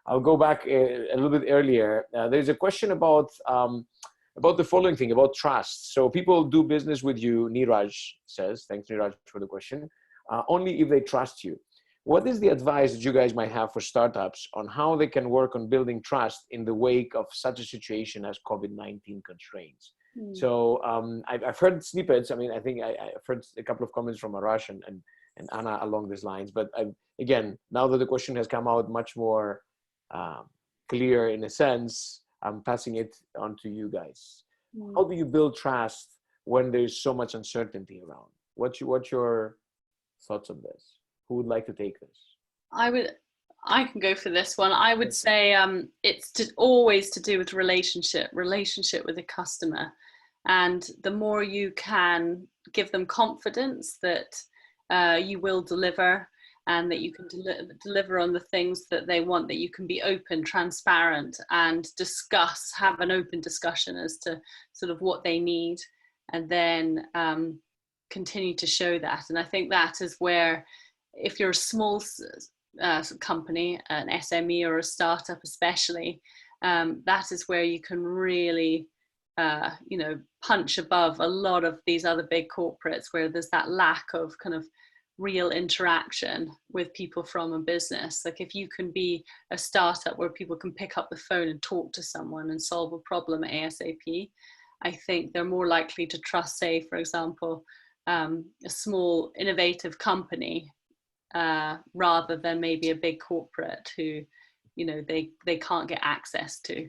I'll go back a little bit earlier. There's a question about the following thing, about trust. So people do business with you, Niraj says, thanks Niraj for the question, only if they trust you. What is the advice that you guys might have for startups on how they can work on building trust in the wake of such a situation as COVID-19 constraints? So I've heard snippets. I mean, I think I've heard a couple of comments from Arash and Anna along these lines. But again, now that the question has come out much more clear in a sense, I'm passing it on to you guys. How do you build trust when there's so much uncertainty around? What's your thoughts on this? Who would like to take this? I can go for this one. I would say it's always to do with relationship with the customer. And the more you can give them confidence that you will deliver and that you can deliver on the things that they want, that you can be open, transparent, and have an open discussion as to sort of what they need, and then continue to show that. And I think that is where, if you're a small company, an SME or a startup especially, that is where you can really punch above a lot of these other big corporates where there's that lack of kind of real interaction with people from a business. Like if you can be a startup where people can pick up the phone and talk to someone and solve a problem ASAP, I think they're more likely to trust, say, for example, a small innovative company rather than maybe a big corporate who, they can't get access to.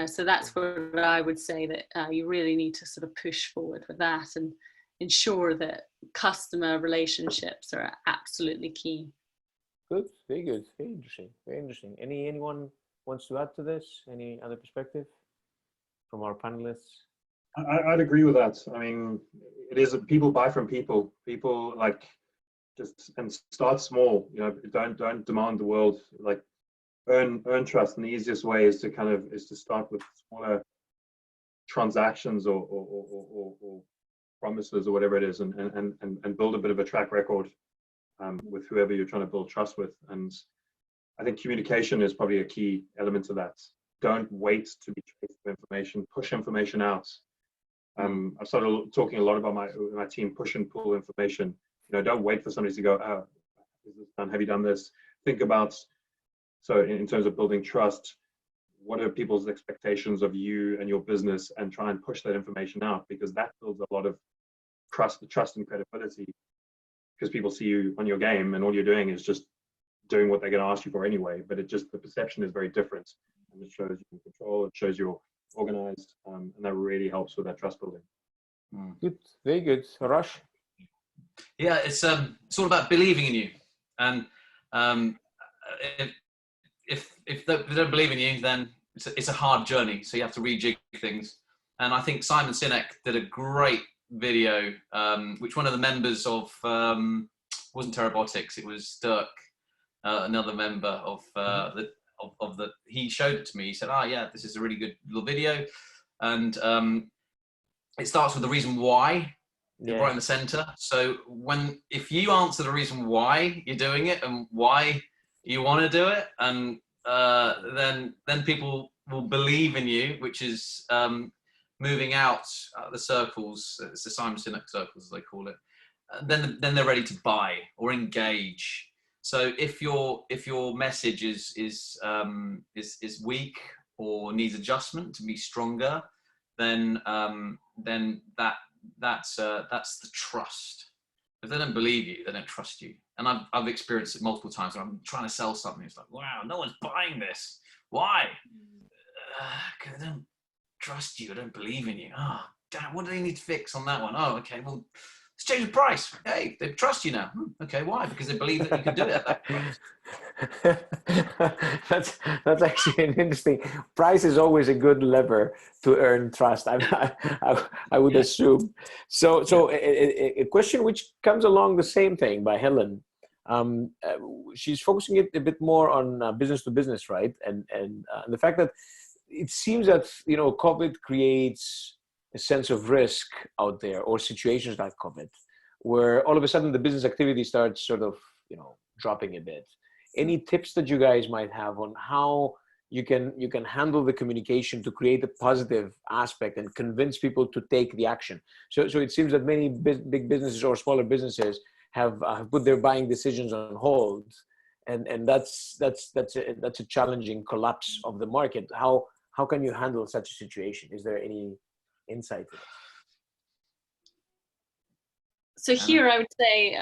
So that's what I would say, that you really need to sort of push forward with that and ensure that customer relationships are absolutely key. Good, very good, very interesting, very interesting. Anyone wants to add to this? Any other perspective from our panelists? I'd agree with that. I mean, it is people buy from people. People and start small. Don't demand the world. Like earn trust, and the easiest way is to start with smaller transactions or promises or whatever it is, and build a bit of a track record with whoever you're trying to build trust with. And I think communication is probably a key element of that. Don't wait to be chased for information. Push information out. I've started talking a lot about my team push and pull information. Don't wait for somebody to go, oh, is this done? Have you done this? Think about, so in terms of building trust, what are people's expectations of you and your business, and try and push that information out, because that builds a lot of trust and credibility, because people see you on your game and all you're doing is just doing what they're going to ask you for anyway. But the perception is very different, and it shows you in control, it shows you're organized, and that really helps with that trust building. Good, very good. Arash? Yeah, it's all about believing in you, and if they don't believe in you, then it's a hard journey. So you have to rejig things. And I think Simon Sinek did a great video, which one of the members of wasn't Terrabotics, it was Dirk, another member of he showed it to me. He said, "Oh yeah, this is a really good little video," and it starts with the reason why. Yeah. Right in the center. So if you answer the reason why you're doing it and why you want to do it, and then people will believe in you, which is moving out the circles. It's the Simon Sinek circles, as they call it. Then they're ready to buy or engage. So if your message is weak or needs adjustment to be stronger, then that's the trust. If they don't believe you, they don't trust you. And I've experienced it multiple times where I'm trying to sell something. It's like, wow, no one's buying this. Why? Because they don't trust you. I don't believe in you. Oh, damn, what do they need to fix on that one? Oh, okay, well, let's change the price. Hey, they trust you now. Okay, why? Because they believe that you can do it at that price. That's actually an interesting. Price is always a good lever to earn trust. I would assume. So a question which comes along the same thing by Helen. She's focusing it a bit more on business to business, right? And the fact that it seems that COVID creates a sense of risk out there, or situations like COVID, where all of a sudden the business activity starts sort of dropping a bit. Any tips that you guys might have on how you can handle the communication to create a positive aspect and convince people to take the action? So it seems that many big businesses or smaller businesses have put their buying decisions on hold, and that's a challenging collapse of the market. How can you handle such a situation? Is there any insight to that? So here I would say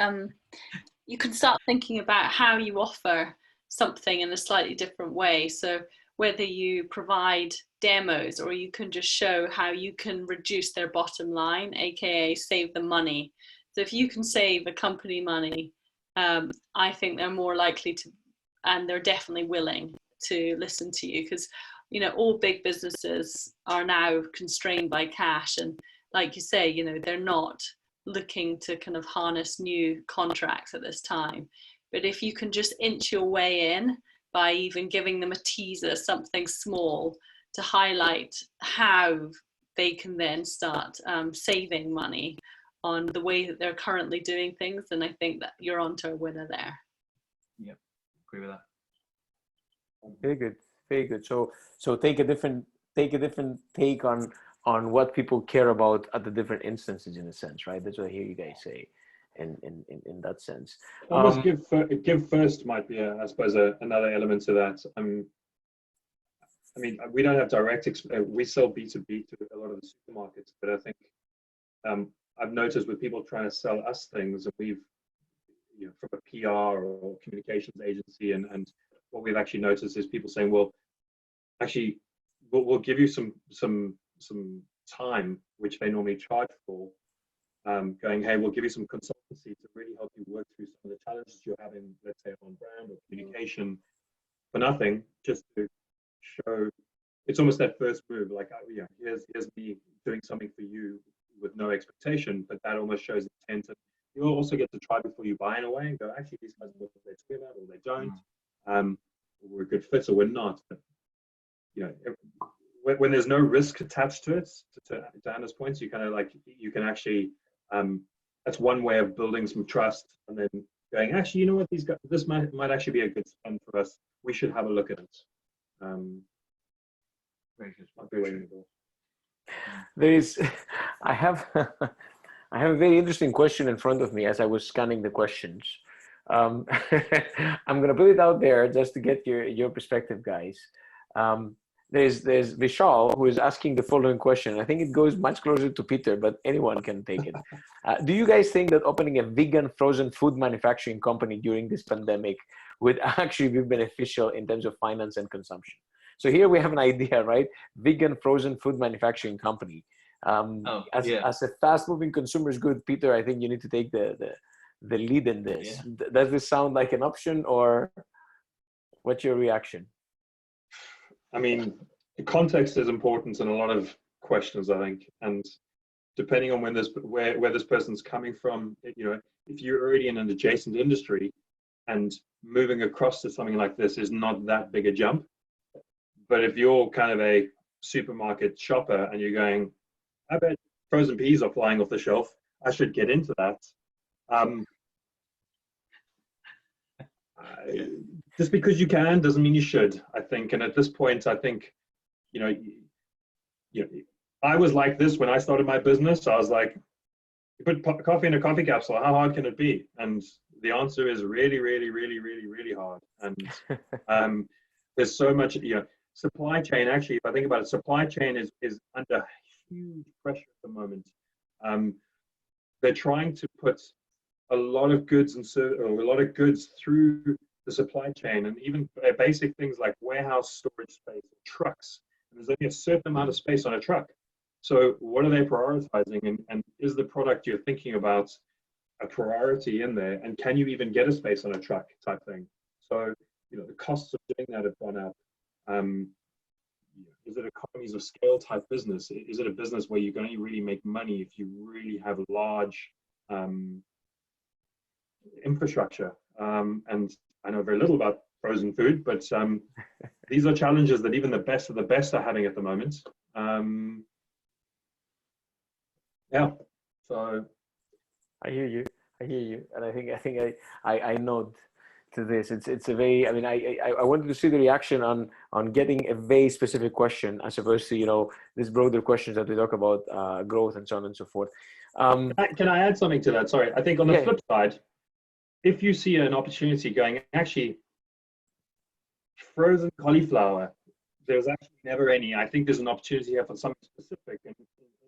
you can start thinking about how you offer something in a slightly different way. So whether you provide demos, or you can just show how you can reduce their bottom line, aka save them money. So if you can save a company money, I think they're more likely to, and they're definitely willing to listen to you, because all big businesses are now constrained by cash, and like you say, they're not looking to kind of harness new contracts at this time. But if you can just inch your way in by even giving them a teaser, something small, to highlight how they can then start saving money on the way that they're currently doing things, then I think that you're onto a winner there. Yep, agree with that. Very good, very good. So take a different take on what people care about at the different instances, in a sense, right? That's what I hear you guys say, in that sense. Almost give first might be, I suppose, another element to that. I mean, we don't have direct. We sell B2B to a lot of the supermarkets, but I think I've noticed with people trying to sell us things, and we've, from a PR or communications agency, and what we've actually noticed is people saying, well, actually, we'll give you some time, which they normally charge for, going, hey, we'll give you some consultancy to really help you work through some of the challenges you're having, let's say on brand or communication, for nothing, just to show. It's almost that first move, like, here's me doing something for you with no expectation, but that almost shows intent. And you'll also get to try before you buy in a way, and go, actually, these guys know what they're talking about, or they don't. We're a good fit, or we're not. But, when there's no risk attached to it, to Anna's points, you kind of you can actually, that's one way of building some trust, and then going, actually, you know what, these guys, this might actually be a good spend for us. We should have a look at it. Very good. I have a very interesting question in front of me as I was scanning the questions. I'm going to put it out there just to get your perspective, guys. There's Vishal, who is asking the following question. I think it goes much closer to Peter, but anyone can take it. Do you guys think that opening a vegan frozen food manufacturing company during this pandemic would actually be beneficial in terms of finance and consumption? So here we have an idea, right? Vegan frozen food manufacturing company. As a fast-moving consumer good, Peter, I think you need to take the lead in this. Yeah. Does this sound like an option, or what's your reaction? I mean, the context is important in a lot of questions, I think, and depending on where this person's coming from, if you're already in an adjacent industry, and moving across to something like this is not that big a jump. But if you're kind of a supermarket shopper and you're going, I bet frozen peas are flying off the shelf, I should get into that. Just because you can doesn't mean you should, I think. And at this point, I think, I was like this when I started my business. I was like, you put coffee in a coffee capsule, how hard can it be? And the answer is really, really, really, really, really hard. And there's so much, supply chain, actually, if I think about it, supply chain is under huge pressure at the moment. They're trying to put a lot of goods or a lot of goods through the supply chain, and even basic things like warehouse storage space, trucks. And there's only a certain amount of space on a truck. So what are they prioritizing? And is the product you're thinking about a priority in there? And can you even get a space on a truck type thing? So, the costs of doing that have gone up. Is it economies of scale type business? Is it a business where you're going to really make money if you really have large infrastructure? And I know very little about frozen food, but these are challenges that even the best of the best are having at the moment. Yeah, so I hear you, and I think I nod to this. It's a very, I mean, I wanted to see the reaction on getting a very specific question as opposed to these broader questions that we talk about growth and so on and so forth. Can I add something to that? Sorry, I think on the flip side, if you see an opportunity going, actually, frozen cauliflower, there's actually never any. I think there's an opportunity here for something specific. And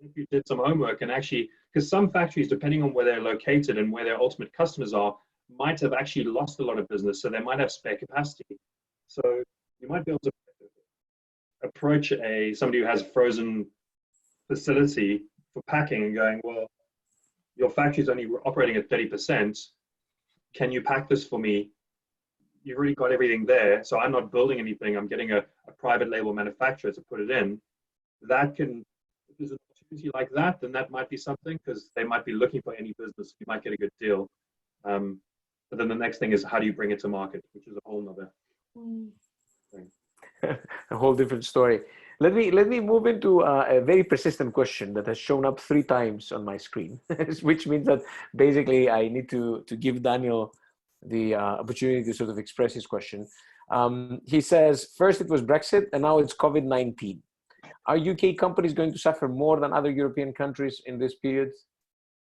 if you did some homework and actually, because some factories, depending on where they're located and where their ultimate customers are, might have actually lost a lot of business. So they might have spare capacity. So you might be able to approach somebody who has a frozen facility for packing and going, well, your factory's only operating at 30%. Can you pack this for me? You've already got everything there. So I'm not building anything. I'm getting a private label manufacturer to put it in. That can, if there's an opportunity like that, then that might be something, because they might be looking for any business. You might get a good deal. But then the next thing is, how do you bring it to market, which is a whole nother thing. A whole different story. Let me move into a very persistent question that has shown up 3 times on my screen, which means that basically I need to give Daniel the opportunity to sort of express his question. He says, first it was Brexit and now it's COVID-19. Are UK companies going to suffer more than other European countries in this period?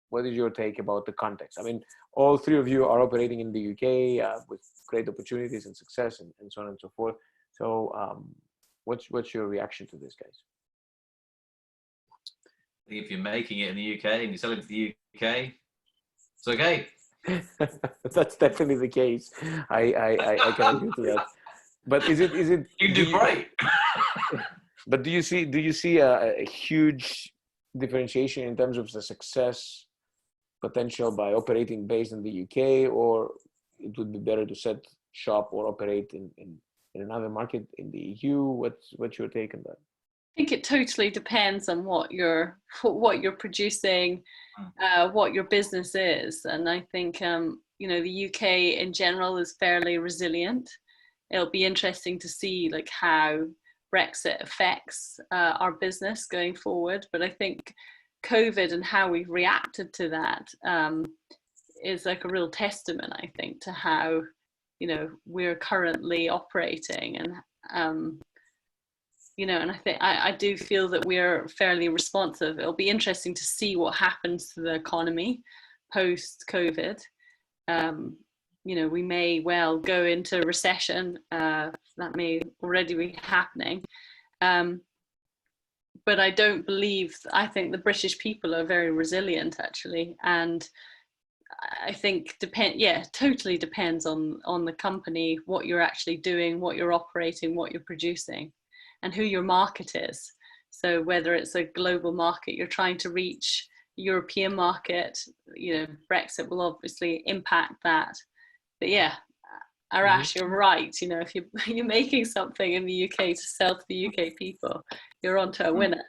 What is your take about the context? I mean, all 3 of you are operating in the UK with great opportunities and success and so on and so forth. So what's your reaction to this, guys? I think if you're making it in the UK and you're selling to the UK, it's okay. That's definitely the case. I can agree to that. But is it? You do great. But do you see a huge differentiation in terms of the success potential by operating based in the UK, or it would be better to set shop or operate in another market in the EU? What's your take on that? I think it totally depends on what you're producing, what your business is, and I think the UK in general is fairly resilient. It'll be interesting to see like how Brexit affects our business going forward, but I think COVID and how we've reacted to that is like a real testament, I think, to how we're currently operating, and and I think I do feel that we're fairly responsive. It'll be interesting to see what happens to the economy post COVID. We may well go into recession. That may already be happening. But I think the British people are very resilient, actually. And I think totally depends on the company, what you're actually doing, what you're operating, what you're producing, and who your market is. So whether it's a global market you're trying to reach, European market, Brexit will obviously impact that. But yeah, Arash, you're right. If you're making something in the UK to sell to the UK people, you're onto a winner.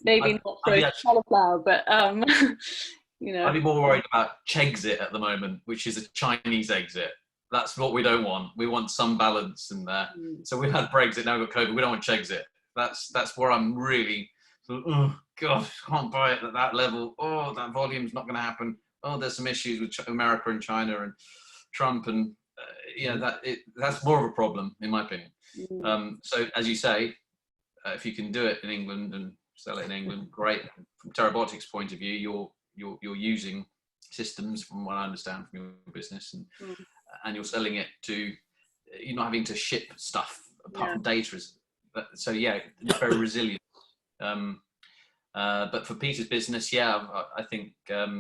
Maybe not for cauliflower, but I'd be more worried about Chexit at the moment, which is a Chinese exit. That's what we don't want. We want some balance in there. So we've had Brexit, now we've got COVID. We don't want Chexit. That's where I'm really, oh God, can't buy it at that level. Oh, that volume's not going to happen. Oh, there's some issues with America and China and Trump, and that's more of a problem in my opinion. So as you say, if you can do it in England and sell it in England, great. From Terrabotics' point of view, you're using systems, from what I understand from your business, and you're selling it to, you're not having to ship stuff apart from data. So yeah, it's very resilient. But for Peter's business, yeah, I think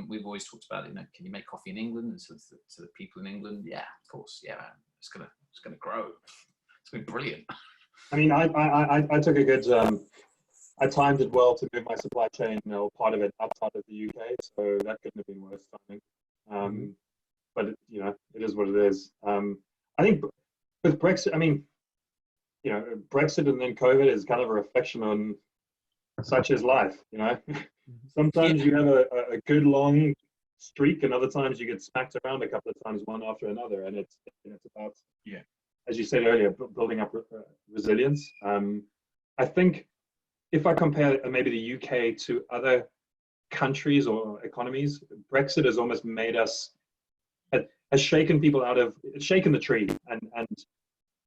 we've always talked about, can you make coffee in England? And so the people in England, yeah, of course, yeah, it's gonna grow. It's gonna be brilliant. I mean, I took a good. I timed it well to move my supply chain, part of it outside of the UK, so that couldn't have been worse timing. But it is what it is. I think with Brexit, I mean, Brexit and then COVID is kind of a reflection on such is life. Sometimes you have a good long streak, and other times you get smacked around a couple of times, one after another, and it's about, as you said earlier, building up resilience. I think if I compare maybe the UK to other countries or economies, Brexit has almost made us, has shaken people out of, it's shaken the tree, and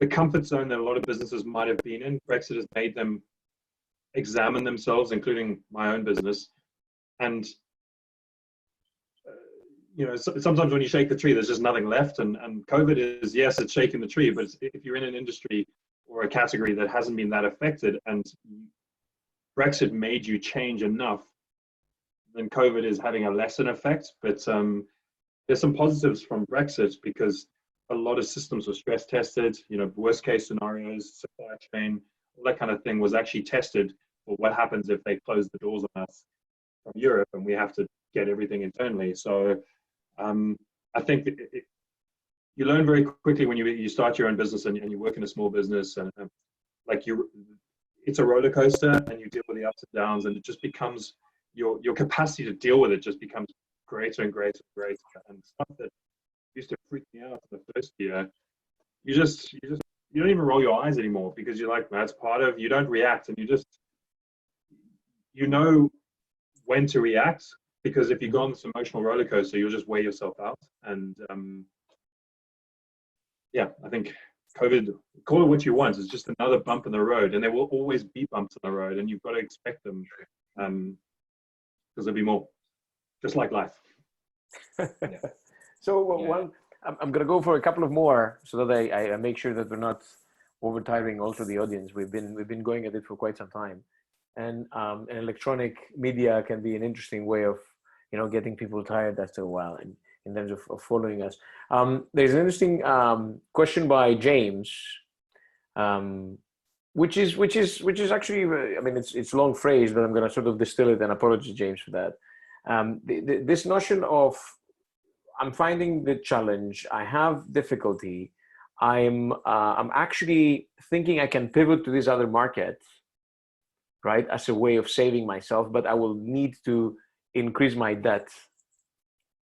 the comfort zone that a lot of businesses might have been in. Brexit has made them examine themselves, including my own business. And sometimes when you shake the tree, there's just nothing left. And COVID is, yes, it's shaking the tree, but if you're in an industry or a category that hasn't been that affected, and Brexit made you change enough, then COVID is having a lesser effect. But there's some positives from Brexit, because a lot of systems were stress tested, worst case scenarios, supply chain, all that kind of thing was actually tested for what happens if they close the doors on us from Europe and we have to get everything internally. So I think you learn very quickly when you start your own business and you work in a small business, and it's a roller coaster, and you deal with the ups and downs, and it just becomes your capacity to deal with it just becomes greater and greater and greater. And stuff that used to freak me out in the first year, you don't even roll your eyes anymore, because you're like, that's part of, you don't react, and you know when to react, because if you go on this emotional roller coaster, you'll just wear yourself out. And I think COVID, call it what you want, is just another bump in the road, and there will always be bumps in the road, and you've got to expect them, because there'll be more, just like life. So I'm going to go for a couple of more, so that I make sure that we're not overtiring also the audience. We've been going at it for quite some time, and electronic media can be an interesting way of getting people tired after a while, in terms of following us. There's an interesting question by James, which is actually, I mean, it's a long phrase, but I'm going to sort of distill it, and apologize, James, for that. This notion of, I'm finding the challenge, I have difficulty, I'm actually thinking I can pivot to this other market, right, as a way of saving myself, but I will need to increase my debt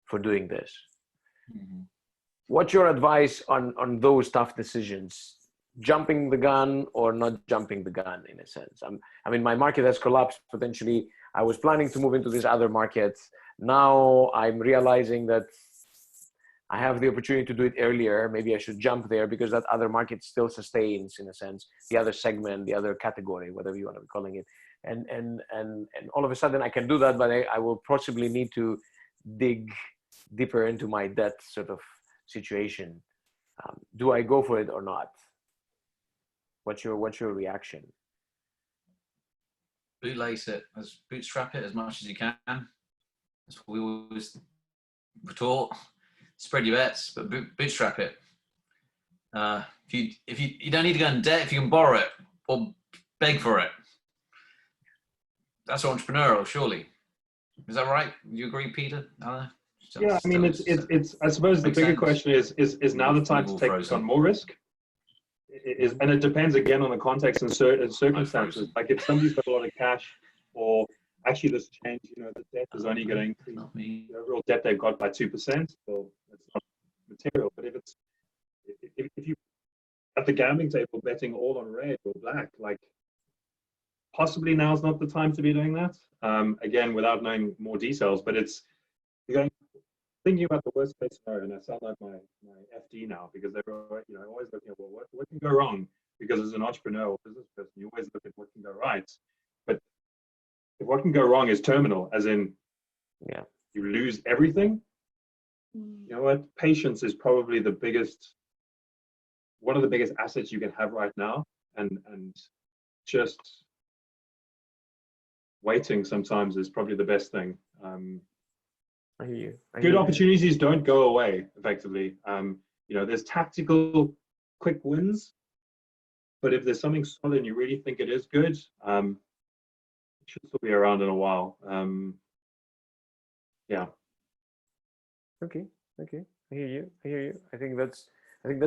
for doing this. What's your advice on those tough decisions? Jumping the gun or not jumping the gun, in a sense? I mean, my market has collapsed potentially. I was planning to move into this other market. Now I'm realizing that I have the opportunity to do it earlier. Maybe I should jump there, because that other market still sustains, in a sense, the other segment, the other category, whatever you want to be calling it. And all of a sudden I can do that, but I will possibly need to dig deeper into my debt sort of situation. Do I go for it or not? What's your reaction? Bootlace it, bootstrap it as much as you can. That's what we always were taught. Spread your bets, but bootstrap it. If you don't need to go in debt, if you can borrow it or beg for it, that's entrepreneurial, surely. Is that right? Do you agree, Peter? Yeah, I mean, it's. I suppose the bigger question is now the time to take on more risk? And it depends again on the context and circumstances. Like if somebody's got a lot of cash, or actually this change, the debt is only going to increase the overall debt they've got by 2%. Well, it's not material. But if you at the gambling table betting all on red or black, like possibly now's not the time to be doing that. Again, without knowing more details, but you're thinking about the worst case scenario, and I sound like my FD now, because they're always looking at, well, what can go wrong? Because as an entrepreneur or business person, you always look at what can go right. But if what can go wrong is terminal, as in you lose everything, you know what? Patience is probably one of the biggest assets you can have right now, and just waiting sometimes is probably the best thing. I hear you. Good opportunities don't go away effectively. You know, there's tactical quick wins, but if there's something solid and you really think it is good, it should still be around in a while. Yeah. Okay. I hear you. I think that's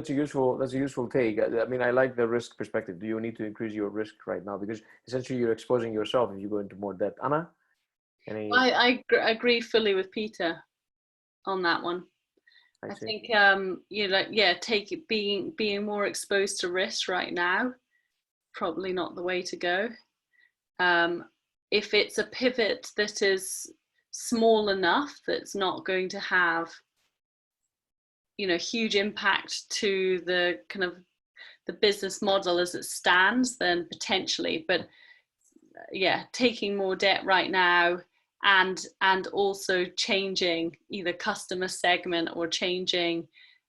a useful take. I mean, I like the risk perspective. Do you need to increase your risk right now? Because essentially you're exposing yourself if you go into more debt. Anna? I agree fully with Peter on that one. I think you know, yeah, being more exposed to risk right now, probably not the way to go. If it's a pivot that is small enough that's not going to have, you know, huge impact to the kind of the business model as it stands, then potentially. But yeah, taking more debt right now and also changing either customer segment or changing,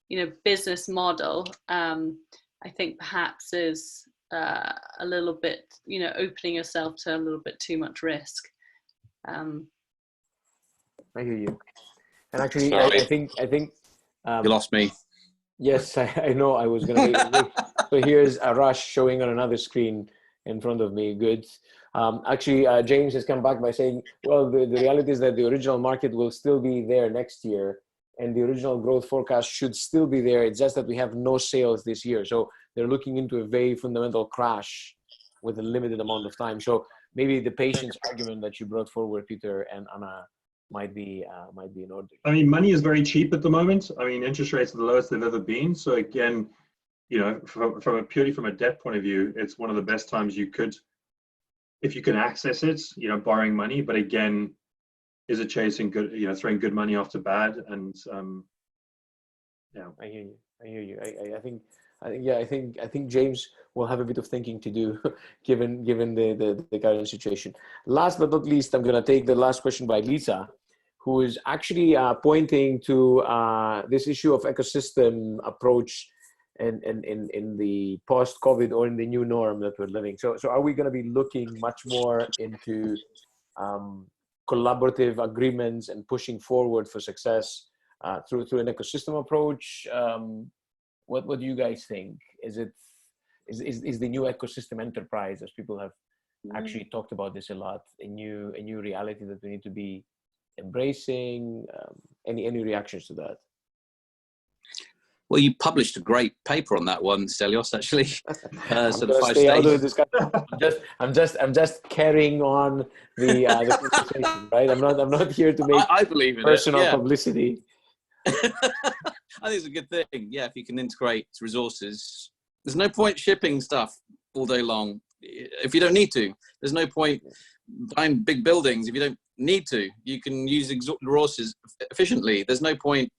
you know, business model, I think perhaps is a little bit, you know, opening yourself to a little bit too much risk. I hear you. And actually, I think you lost me. Yes, I know. I was going to make. So here's Arash showing on another screen in front of me. Good. Actually, James has come back by saying, well, the reality is that the original market will still be there next year, and the original growth forecast should still be there. It's just that we have no sales this year. So they're looking into a very fundamental crash with a limited amount of time. So maybe the patience argument that you brought forward, Peter and Anna, might be in order. I mean, money is very cheap at the moment. I mean, interest rates are the lowest they've ever been. So again, you know, purely from a debt point of view, it's one of the best times you could, if you can access it, you know, borrowing money. But again, is it chasing good, you know, throwing good money after bad? And yeah. I hear you. I think James will have a bit of thinking to do given the current situation. Last but not least, I'm going to take the last question by Lisa, who is actually pointing to this issue of ecosystem approach in the post-COVID or in the new norm that we're living. So are we going to be looking much more into collaborative agreements and pushing forward for success through an ecosystem approach? What do you guys think? Is the new ecosystem enterprise, as people have actually talked about this a lot, a new reality that we need to be embracing? Any reactions to that? Well, you published a great paper on that one, Stelios, actually. So the 5 stages. I'm just carrying on the conversation, right? I'm not here to make I believe in personal publicity. I think it's a good thing. Yeah, if you can integrate resources, there's no point shipping stuff all day long if you don't need to. There's no point buying big buildings if you don't need to. You can use resources efficiently. There's no point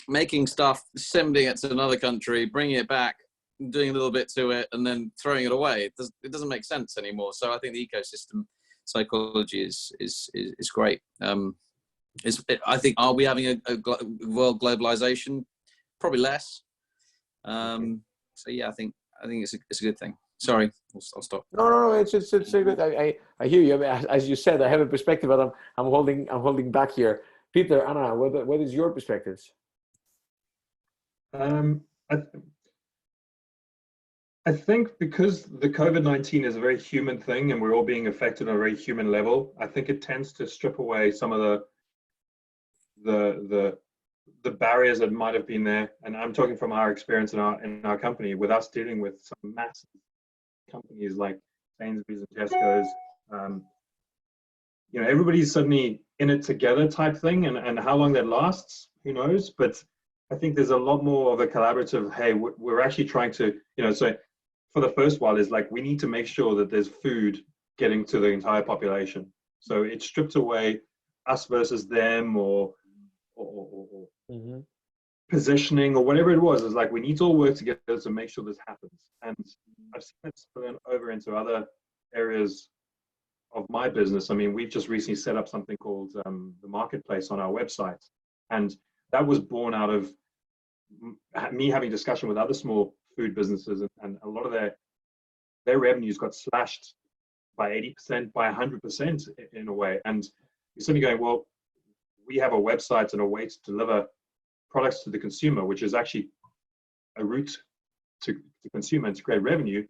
making stuff, sending it to another country, bringing it back, doing a little bit to it, and then throwing it away. It doesn't make sense anymore. So I think the ecosystem psychology is great. I think, are we having a world globalization? Probably less. So yeah, I think it's a good thing. Sorry, I'll stop. No, it's good. I hear you. I mean, as you said, I have a perspective, but I'm holding back here. Peter, Anna, what is your perspectives? I think because the COVID-19 is a very human thing and we're all being affected on a very human level, I think it tends to strip away some of the barriers that might have been there. And I'm talking from our experience in our company, with us dealing with some massive companies like Sainsbury's and Tesco's. You know, everybody's suddenly in it together type thing, and how long that lasts, who knows? But I think there's a lot more of a collaborative, hey, we're actually trying to, you know, so for the first while is like, we need to make sure that there's food getting to the entire population. So it stripped away us versus them or positioning or whatever it was. It's like, we need to all work together to make sure this happens. And I've seen it spilling over into other areas of my business. I mean, we've just recently set up something called the marketplace on our website. And that was born out of me having discussion with other small food businesses, and a lot of their revenues got slashed by 80%, by 100% in a way. And you're suddenly going, well, we have a website and a way to deliver products to the consumer, which is actually a route to consumer and to create revenue.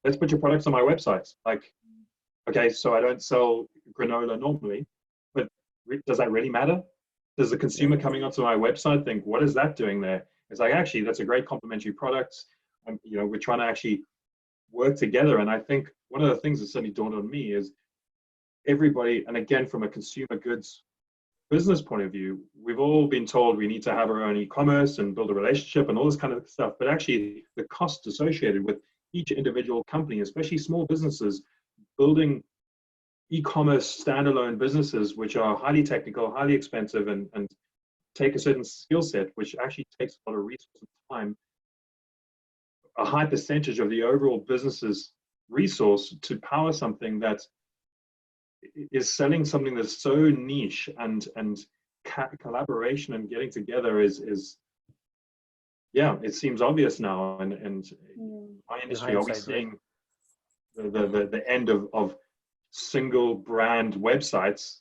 Let's put your products on my website. Like, okay, so I don't sell granola normally, but does that really matter? Does the consumer coming onto my website think, what is that doing there? It's like, actually, that's a great complementary product. You know, we're trying to actually work together. And I think one of the things that suddenly dawned on me is everybody, and again, from a consumer goods business point of view, we've all been told we need to have our own e-commerce and build a relationship and all this kind of stuff. But actually, the cost associated with each individual company, especially small businesses, building e-commerce standalone businesses, which are highly technical, highly expensive, and take a certain skill set, which actually takes a lot of resources and time, a high percentage of the overall business's resource to power something that is selling something that's so niche, and collaboration and getting together is yeah, it seems obvious now. And in my industry, are we seeing the end of single brand websites?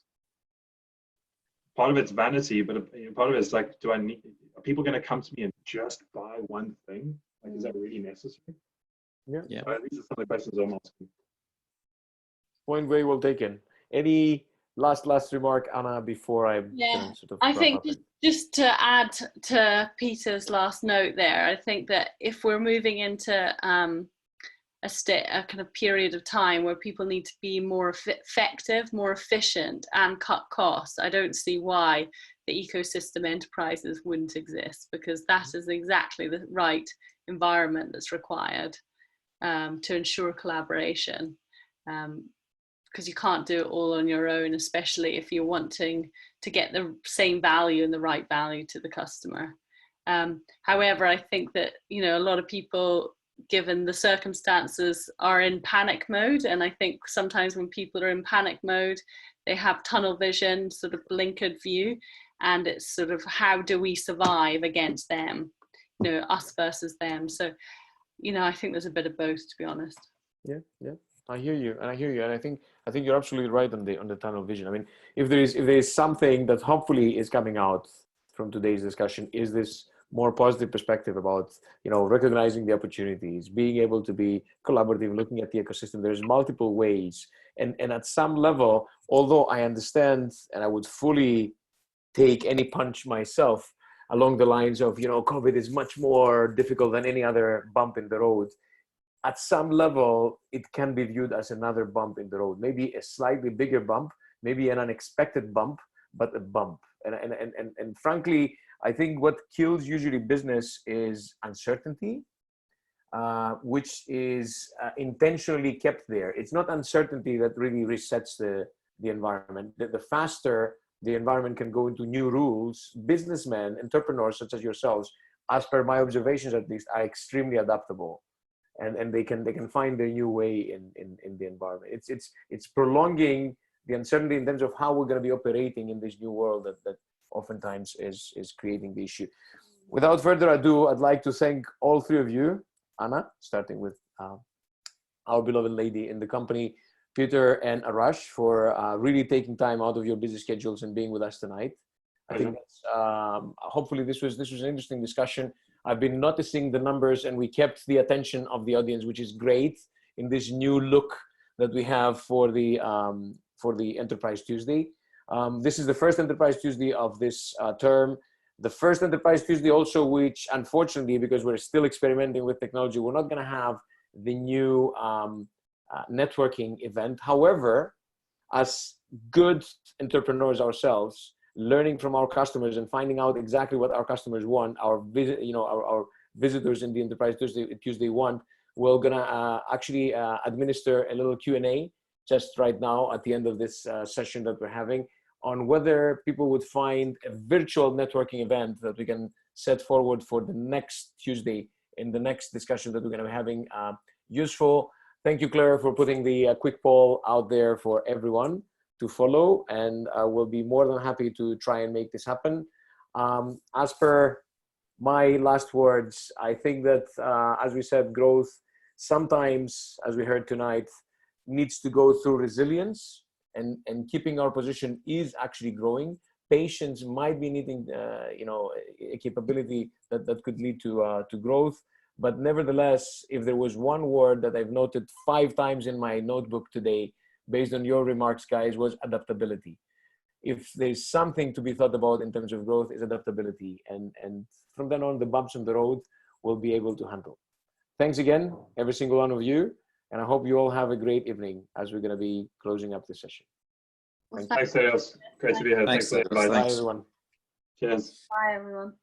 Part of it's vanity, but part of it's like, are people going to come to me and just buy one thing? Like, is that really necessary? Yeah. These are some of the questions I'm asking. Point very well taken. Any last remark, Anna, before I sort of I think up just to add to Peter's last note there, I think that if we're moving into a kind of period of time where people need to be more effective, more efficient, and cut costs, I don't see why the ecosystem enterprises wouldn't exist, because that is exactly the right environment that's required to ensure collaboration. Because you can't do it all on your own, especially if you're wanting to get the same value and the right value to the customer. However, I think that, you know, a lot of people, given the circumstances, are in panic mode. And I think sometimes when people are in panic mode, they have tunnel vision, sort of blinkered view. And it's sort of, how do we survive against them? You know, us versus them. So, you know, I think there's a bit of both, to be honest. Yeah. I hear you, and I think you're absolutely right on the tunnel vision. I mean, if there is something that hopefully is coming out from today's discussion, is this more positive perspective about, you know, recognizing the opportunities, being able to be collaborative, looking at the ecosystem. There's multiple ways, and at some level, although I understand and I would fully take any punch myself along the lines of, you know, COVID is much more difficult than any other bump in the road. At some level, it can be viewed as another bump in the road, maybe a slightly bigger bump, maybe an unexpected bump, but a bump. And frankly, I think what kills usually business is uncertainty, which is intentionally kept there. It's not uncertainty that really resets the environment. The faster the environment can go into new rules, businessmen, entrepreneurs such as yourselves, as per my observations at least, are extremely adaptable. And they can find their new way in the environment. It's prolonging the uncertainty in terms of how we're going to be operating in this new world that oftentimes is creating the issue. Without further ado, I'd like to thank all three of you, Anna, starting with our beloved lady in the company, Peter and Arash, for really taking time out of your busy schedules and being with us tonight. I think that's, hopefully this was an interesting discussion. I've been noticing the numbers, and we kept the attention of the audience, which is great in this new look that we have for the Enterprise Tuesday. This is the first Enterprise Tuesday of this term. The first Enterprise Tuesday also, which unfortunately, because we're still experimenting with technology, we're not going to have the new networking event. However, as good entrepreneurs ourselves, learning from our customers and finding out exactly what our customers want, our visitors in the Enterprise Tuesday want, we're gonna actually administer a little Q&A just right now at the end of this session that we're having, on whether people would find a virtual networking event that we can set forward for the next Tuesday in the next discussion that we're gonna be having useful. Thank you, Claire, for putting the quick poll out there for everyone to follow, and we'll be more than happy to try and make this happen. As per my last words, I think that, as we said, growth sometimes, as we heard tonight, needs to go through resilience, and keeping our position is actually growing. Patience might be needing, a capability that could lead to growth. But nevertheless, if there was one word that I've noted 5 times in my notebook today, based on your remarks, guys, was adaptability. If there's something to be thought about in terms of growth, is adaptability. And from then on, the bumps on the road we'll be able to handle. Thanks again, every single one of you. And I hope you all have a great evening as we're going to be closing up this session. Thanks, Stelios. Great to be here. Thanks, everybody. Bye, everyone. Cheers. Bye, everyone.